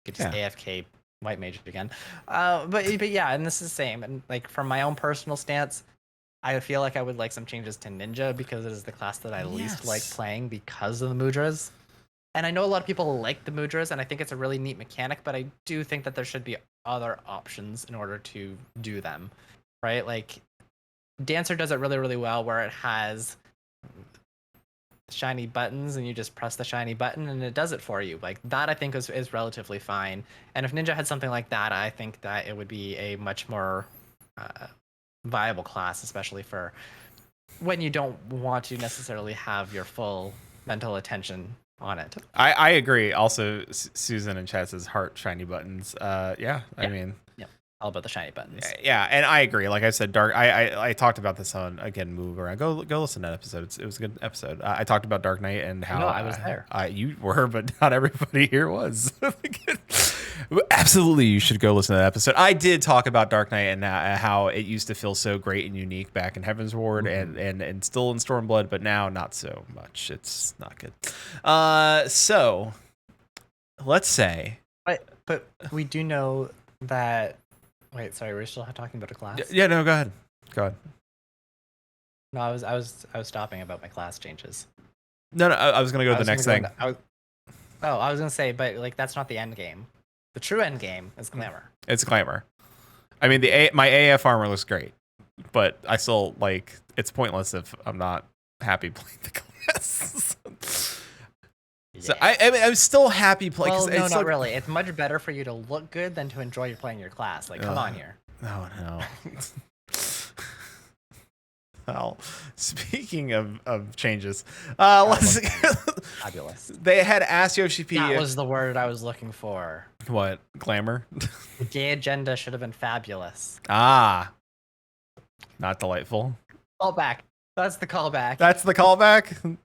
You could just AFK White Mage again. But yeah, and this is the same. And like from my own personal stance, I feel like I would like some changes to Ninja because it is the class that I least like playing because of the Mudras. And I know a lot of people like the Mudras, and I think it's a really neat mechanic, but I do think that there should be other options in order to do them, right? Like Dancer does it really, really well, where it has shiny buttons and you just press the shiny button and it does it for you. Like that, I think is relatively fine. And if Ninja had something like that, I think that it would be a much more viable class, especially for when you don't want to necessarily have your full mental attention on it. I agree. Also, Susan in chat says heart shiny buttons. I mean, all about the shiny buttons. Yeah, and I agree. Like I said, Dark. I talked about this on Move Around. Go listen to that episode. It was a good episode. I talked about Dark Knight and how I was there. You were, but not everybody here was. Absolutely, you should go listen to that episode. I did talk about Dark Knight and how it used to feel so great and unique back in Heaven's Ward and still in Stormblood, but now not so much. It's not good. So let's say, but we do know that. Wait, sorry, we're still talking about a class? Yeah, no, go ahead. Go ahead. No, I was stopping about my class changes. No, I was gonna go to the next thing. I was gonna say, but like that's not the end game. The true end game is glamour. It's glamour. I mean, my AF armor looks great, but I still like it's pointless if I'm not happy playing the class. So I'm still happy playing. Well, no, not really. It's much better for you to look good than to enjoy playing your class. Like, come on here. No. Well, speaking of changes, let's. Fabulous. They had asked Yoshi P. That was the word I was looking for. What? Glamour? The gay agenda should have been fabulous. Not delightful. Callback. That's the callback. That's the callback.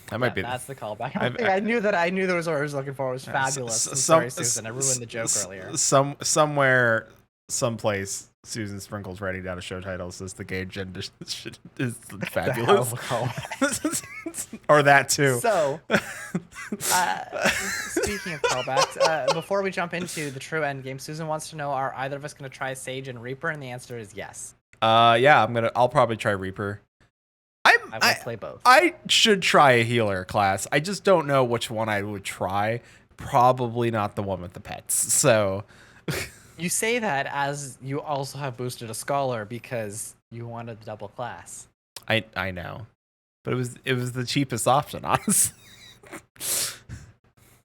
That might be. That's the callback. I knew there was what I was looking for. It was fabulous. Sorry, Susan. I ruined the joke earlier. Somewhere, someplace, Susan Sprinkles writing down a show title says the gay agenda is fabulous. Or that too. So, speaking of callbacks, before we jump into the true end game, Susan wants to know: are either of us going to try Sage and Reaper? And the answer is yes. Yeah, I'll probably try Reaper. I will play both. I should try a healer class. I just don't know which one I would try. Probably not the one with the pets. So you say that as you also have boosted a scholar because you wanted the double class. I know, but it was the cheapest option, honestly.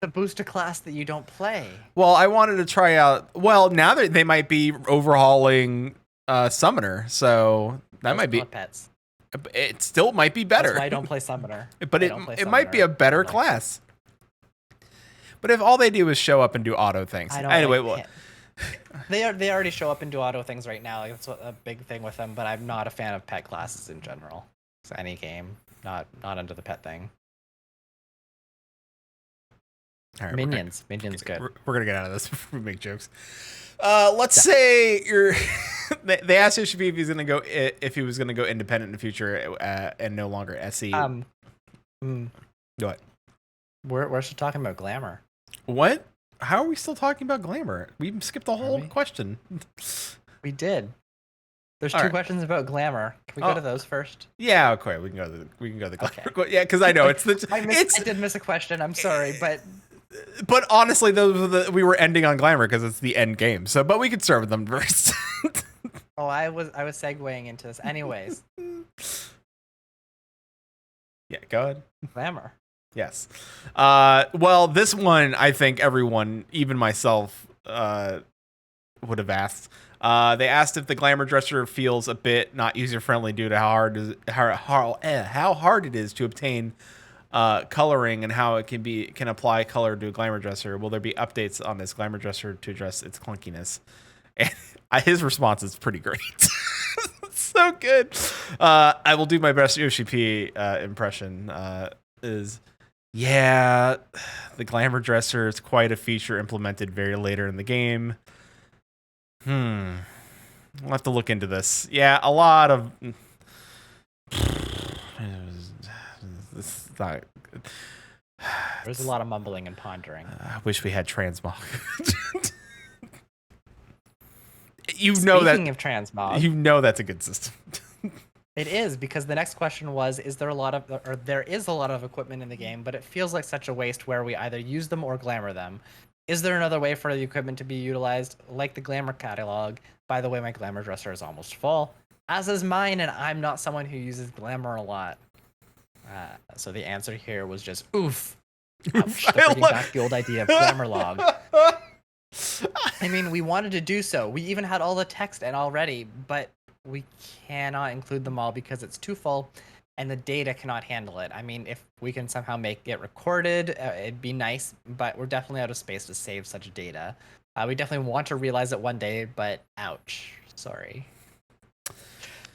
To boost a class that you don't play. Well, I wanted to try out. Well, now that they might be overhauling Summoner, so that might be pets. It still might be better. That's why I don't play Summoner. But it might be a better class. But if all they do is show up and do auto things. Anyway, they already show up and do auto things right now. Like that's a big thing with them. But I'm not a fan of pet classes in general. So any game, not under the pet thing. All right, Minions good. We're gonna get out of this before we make jokes. Let's say they asked Yoshi if he's gonna go if he was gonna go independent in the future and no longer SE. What? We're still talking about glamour. What? How are we still talking about glamour? We skipped the whole question. We did. There's two questions about glamour. Can we go to those first? Yeah, okay. We can go to the glamour. Okay. Yeah, because I know it's the. I did miss a question. I'm sorry, but. But honestly, we were ending on glamour because it's the end game. So, but we could start with them first. I was segueing into this, anyways. Yeah, go ahead. Glamour. Yes. Well, this one I think everyone, even myself, would have asked. They asked if the glamour dresser feels a bit not user friendly due to how hard it is to obtain. Coloring and how it can apply color to a glamour dresser. Will there be updates on this glamour dresser to address its clunkiness? And his response is pretty great. So good. I will do my best Yoshi P impression. The glamour dresser is quite a feature implemented very later in the game. We'll have to look into this. Yeah, a lot of. There's a lot of mumbling and pondering. I wish we had transmog. Speaking of transmog, that's a good system. It is, because the next question was: there is a lot of equipment in the game, but it feels like such a waste where we either use them or glamour them. Is there another way for the equipment to be utilized, like the glamour catalog? By the way, my glamour dresser is almost full, as is mine, and I'm not someone who uses glamour a lot. So the answer here was just oof. Ouch. They're bringing back the old idea of glamour log. I mean, we wanted to do so. We even had all the text in already, but we cannot include them all because it's too full and the data cannot handle it. I mean, if we can somehow make it recorded, it'd be nice, but we're definitely out of space to save such data. We definitely want to realize it one day, but ouch. Sorry.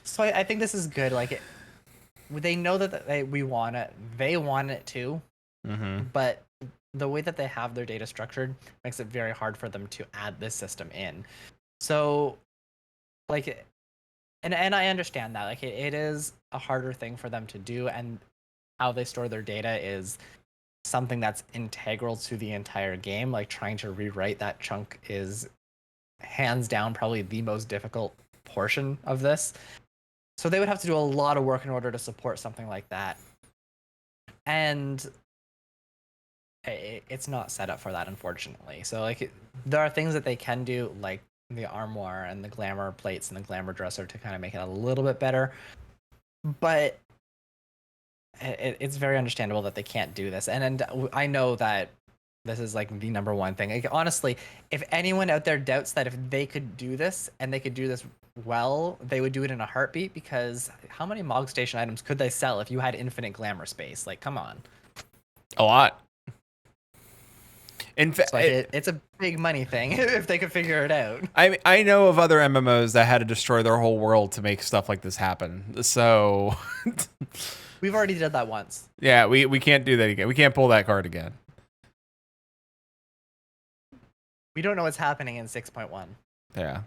So I think this is good. Like, they know that we want it. They want it too. But the way that they have their data structured makes it very hard for them to add this system in. So, like, and I understand that. Like, it is a harder thing for them to do, and how they store their data is something that's integral to the entire game. Like, trying to rewrite that chunk is hands down probably the most difficult portion of this. So they would have to do a lot of work in order to support something like that. And it's not set up for that, unfortunately. So, like, there are things that they can do, like the armoire and the glamour plates and the glamour dresser, to kind of make it a little bit better. But it's very understandable that they can't do this. And I know that this is like the number one thing. Like, honestly, if anyone out there doubts that if they could do this and they could do this well, they would do it in a heartbeat, because how many Mog Station items could they sell if you had infinite glamour space? Like, come on. A lot. In fact, so it's a big money thing if they could figure it out. I know of other MMOs that had to destroy their whole world to make stuff like this happen. So we've already did that once. Yeah, we can't do that again. We can't pull that card again. We don't know what's happening in 6.1. Yeah.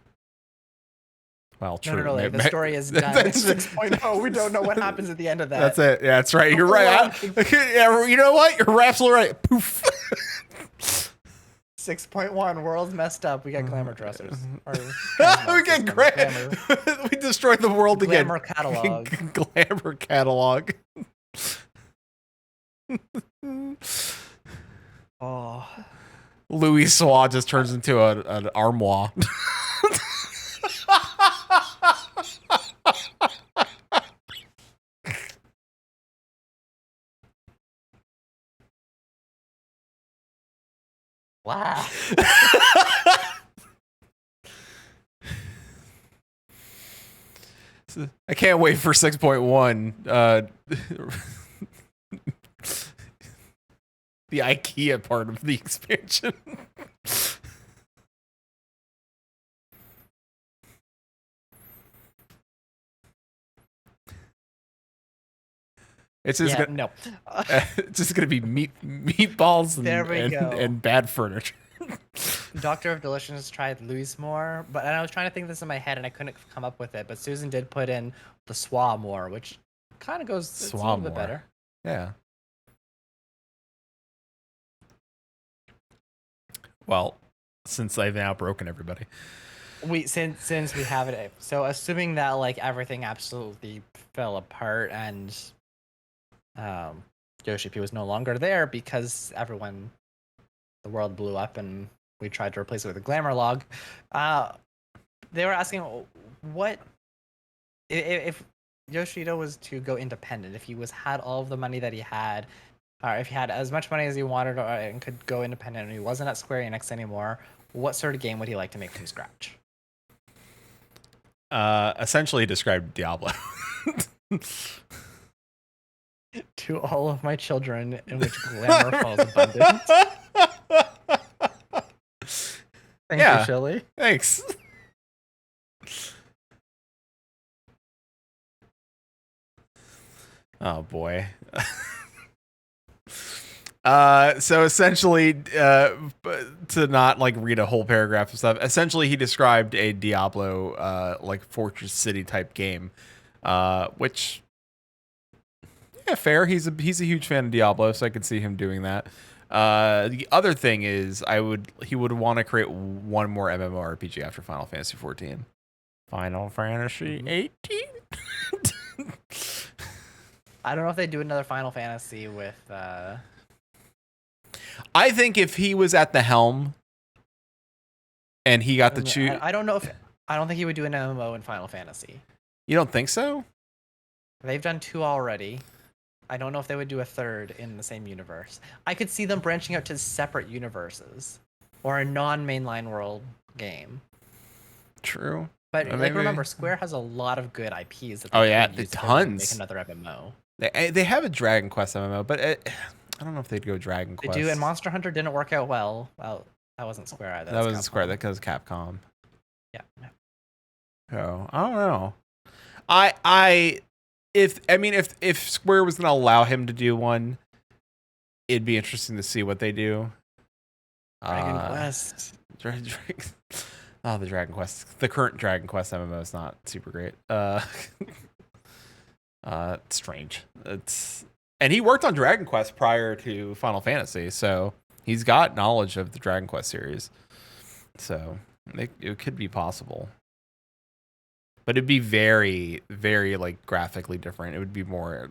Well, true. No, the story is done in 6.0. We don't know what happens at the end of that. That's it. Yeah, that's right. You're right. Yeah, you know what? You're absolutely right. Poof. 6.1, world's messed up. We got glamour dressers. We get glamour. We destroyed the world again. Glamour catalog. Glamour catalog. Oh. Louis Swa just turns into an armoire. Wow. I can't wait for 6.1. The IKEA part of the expansion. It's just it's just gonna be meatballs and bad furniture. Doctor of Deliciousness tried Louis more, but I was trying to think this in my head and I couldn't come up with it. But Susan did put in the Swa more, which kind of goes it's a little bit better. Yeah. Well, since I've now broken everybody. Since we have it, so assuming that like everything absolutely fell apart and Yoshi P was no longer there because the world blew up and we tried to replace it with a glamour log. They were asking what if Yoshida was to go independent, if he had all of the money that he had, or if he had as much money as he wanted and could go independent and he wasn't at Square Enix anymore, what sort of game would he like to make from scratch? Essentially described Diablo. To all of my children in which glamour falls abundant. Thank you, Shilly. Thanks. Oh boy. So essentially, to not like read a whole paragraph of stuff, essentially he described a Diablo like Fortress City type game, which yeah, fair. He's a huge fan of Diablo, so I could see him doing that. The other thing is, he would want to create one more MMORPG after Final Fantasy 14. Final Fantasy 18. I don't know if they do another Final Fantasy with. I think if he was at the helm and he got to choose, I don't know I don't think he would do an MMO in Final Fantasy. You don't think so? They've done 2 already. I don't know if they would do a third in the same universe. I could see them branching out to separate universes or a non-mainline world game. True. But Maybe. remember, Square has a lot of good IPs that the use tons. make another MMO. They have a Dragon Quest MMO, but I don't know if they'd go Dragon Quest. They do, and Monster Hunter didn't work out well. Well, that wasn't Square either. That wasn't Square. That goes Capcom. Yeah. So I don't know. If Square was gonna allow him to do one, it'd be interesting to see what they do. Dragon Quest. The Dragon Quest. The current Dragon Quest MMO is not super great. Strange. And he worked on Dragon Quest prior to Final Fantasy, so he's got knowledge of the Dragon Quest series. So it could be possible. But it'd be very, very like graphically different. It would be more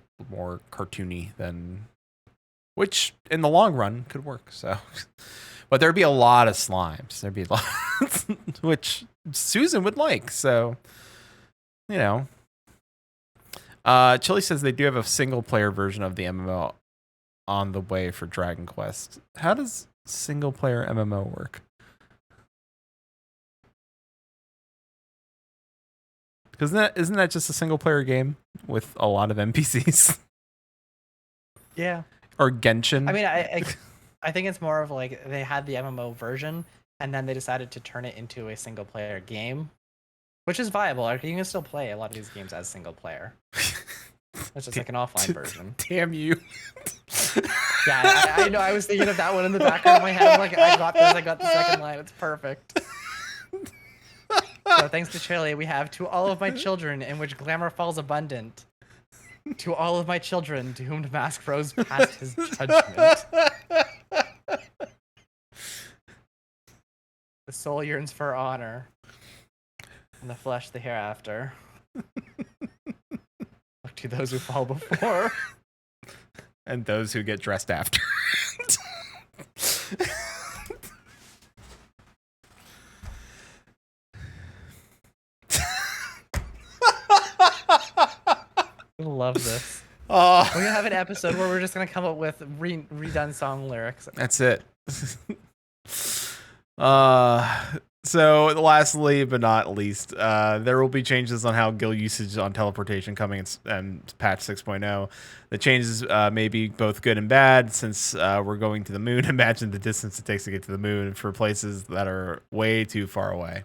cartoony than, which in the long run could work. So, but there'd be a lot of slimes. There'd be a lot, which Susan would like. So, you know. Chili says they do have a single player version of the MMO on the way for Dragon Quest. How does single player MMO work? Isn't that just a single player game with a lot of NPCs? Yeah. Or Genshin? I mean, I think it's more of like they had the MMO version and then they decided to turn it into a single player game, which is viable. Like, you can still play a lot of these games as single player. It's just like an offline version. Damn you. Yeah, I know. I was thinking of that one in the background of my head. Like, I got this. I got the second line. It's perfect. So thanks to Chile, we have to all of my children in which glamour falls abundant. To all of my children to whom the mask rose past his judgment. The soul yearns for honor. And the flesh the hereafter. Look to those who fall before. And those who get dressed after. I love this. We're gonna have an episode where we're just gonna come up with redone song lyrics. That's it. So lastly but not least, there will be changes on how guild usage on teleportation coming in patch 6.0. The changes may be both good and bad since we're going to the moon. Imagine the distance it takes to get to the moon for places that are way too far away.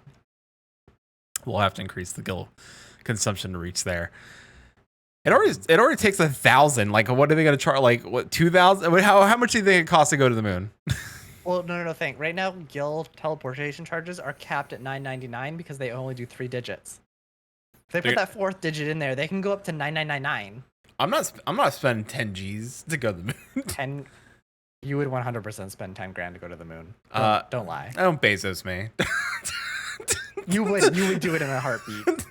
We'll have to increase the guild consumption to reach there. It already takes 1,000. Like, what are they going to charge? Like, what, 2,000? How much do you think it costs to go to the moon? Well, no. Think right now, guild teleportation charges are capped at $9.99 because they only do 3 digits. If they put that 4th digit in there, they can go up to $9.999. I'm not spending 10 G's to go to the moon. 10. You would 100% spend 10 grand to go to the moon. Don't lie. I don't Bezos me. You would do it in a heartbeat.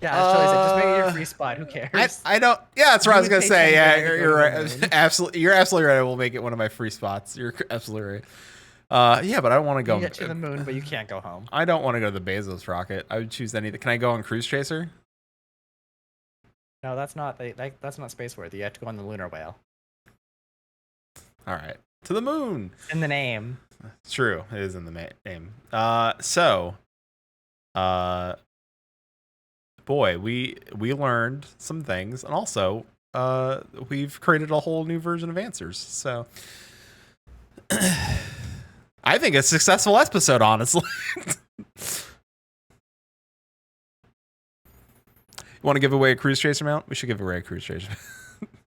Yeah, just make it your free spot. Who cares? I don't. Yeah, that's what I was gonna say. Yeah, you're right. You're absolutely right. I will make it one of my free spots. You're absolutely right. Yeah, but I don't want to go. You get to the moon, but you can't go home. I don't want to go to the Bezos rocket. I would choose anything. Can I go on Cruise Chaser? No, that's not. That's not space worthy. You have to go on the lunar whale. All right, to the moon. In the name. It's true. It is in the name. Boy, we learned some things, and also we've created a whole new version of answers. So I think a successful episode, honestly. You want to give away a Cruise Chaser mount? We should give away a Cruise Chaser.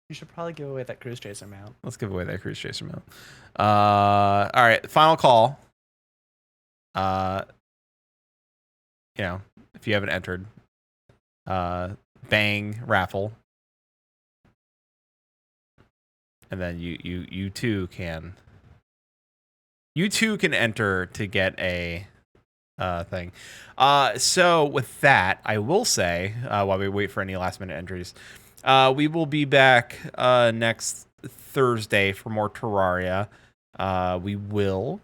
You should probably give away that Cruise Chaser mount. Let's give away that Cruise Chaser mount. All right, final call. If you haven't entered, bang raffle, and then you too can enter to get a thing. So with that, I will say, while we wait for any last minute entries, we will be back next Thursday for more Terraria. We will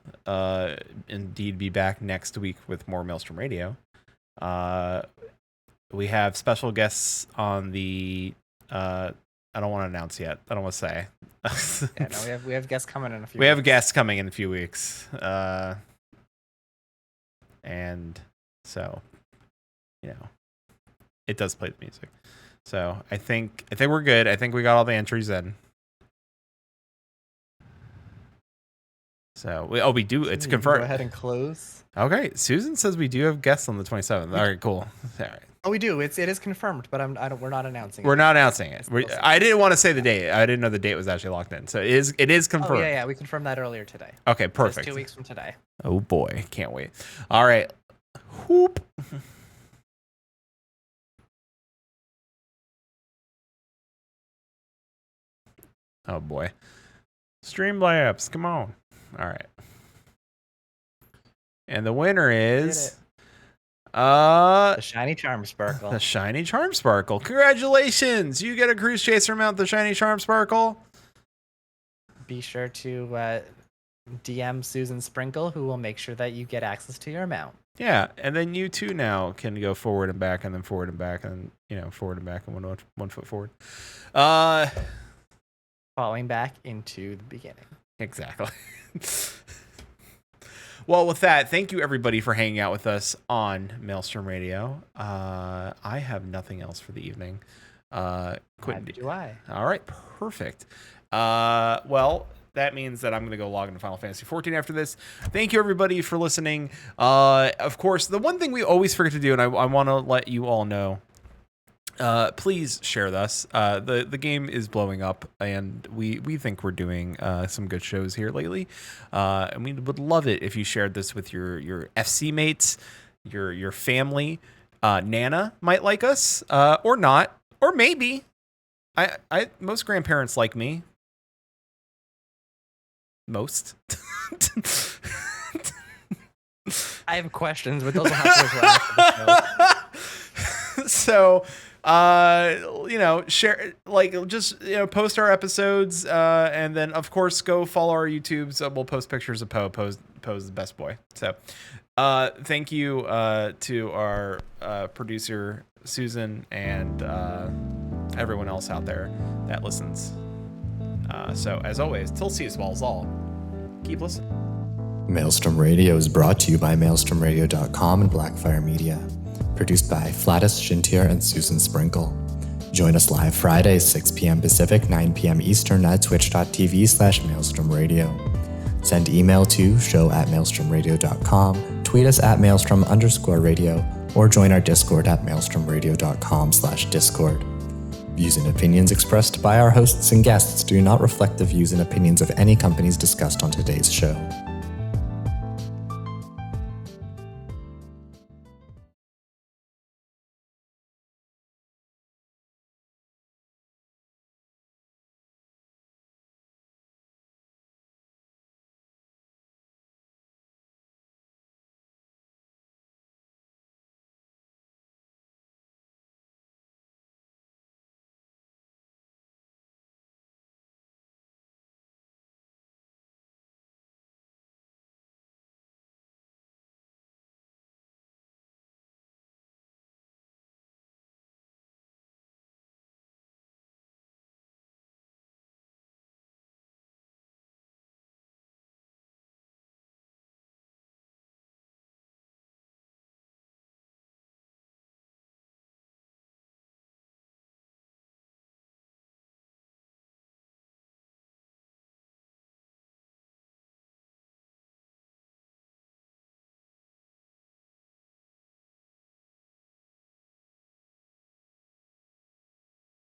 indeed be back next week with more Maelstrom Radio. We have special guests on the don't want to announce yet. I don't want to say. Yeah, no, we have guests coming in a few. We have guests coming in a few weeks, and so it does play the music. So I think we're good. I think we got all the entries in. So we do. It's confirmed. Go ahead and close. Okay, Susan says we do have guests on the 27th. All right, cool. All right. Oh, we do. It is confirmed, but we're not announcing it. We're not announcing it. I didn't want to say the date. I didn't know the date was actually locked in. So it is confirmed. Oh, yeah, we confirmed that earlier today. Okay, perfect. It's 2 weeks from today. Oh boy, can't wait. All right. Whoop. Oh boy. Streamlabs, come on. All right. And the winner is the Shiny Charm Sparkle. The Shiny Charm Sparkle. Congratulations! You get a Cruise Chaser mount, the Shiny Charm Sparkle. Be sure to DM Susan Sprinkle, who will make sure that you get access to your mount. Yeah, and then you too now can go forward and back, and then forward and back, and forward and back, and one foot forward. Falling back into the beginning. Exactly. Well, with that, thank you everybody for hanging out with us on Maelstrom Radio. I have nothing else for the evening. Quinton, do I? All right, perfect. Well, that means that I'm going to go log into Final Fantasy XIV after this. Thank you everybody for listening. Of course, the one thing we always forget to do, and I want to let you all know, please share this. The game is blowing up, and we think we're doing some good shows here lately. And we would love it if you shared this with your FC mates, your family. Nana might like us, or not, or maybe. I most grandparents like me. Most. I have questions, but those will have to wait till after the show. So, share, just, post our episodes, and then of course go follow our YouTubes. We'll post pictures of Poe's the best boy. So, thank you, to our, producer, Susan, and, everyone else out there that listens. So as always, till see us all, keep listening. Maelstrom Radio is brought to you by maelstromradio.com and Blackfire Media. Produced by Flatus, Shintier, and Susan Sprinkle. Join us live Fridays, 6 p.m. Pacific, 9 p.m. Eastern at twitch.tv/Maelstrom Radio. Send email to show@maelstromradio.com, tweet us at maelstrom_radio, or join our Discord at maelstromradio.com/discord. Views and opinions expressed by our hosts and guests do not reflect the views and opinions of any companies discussed on today's show.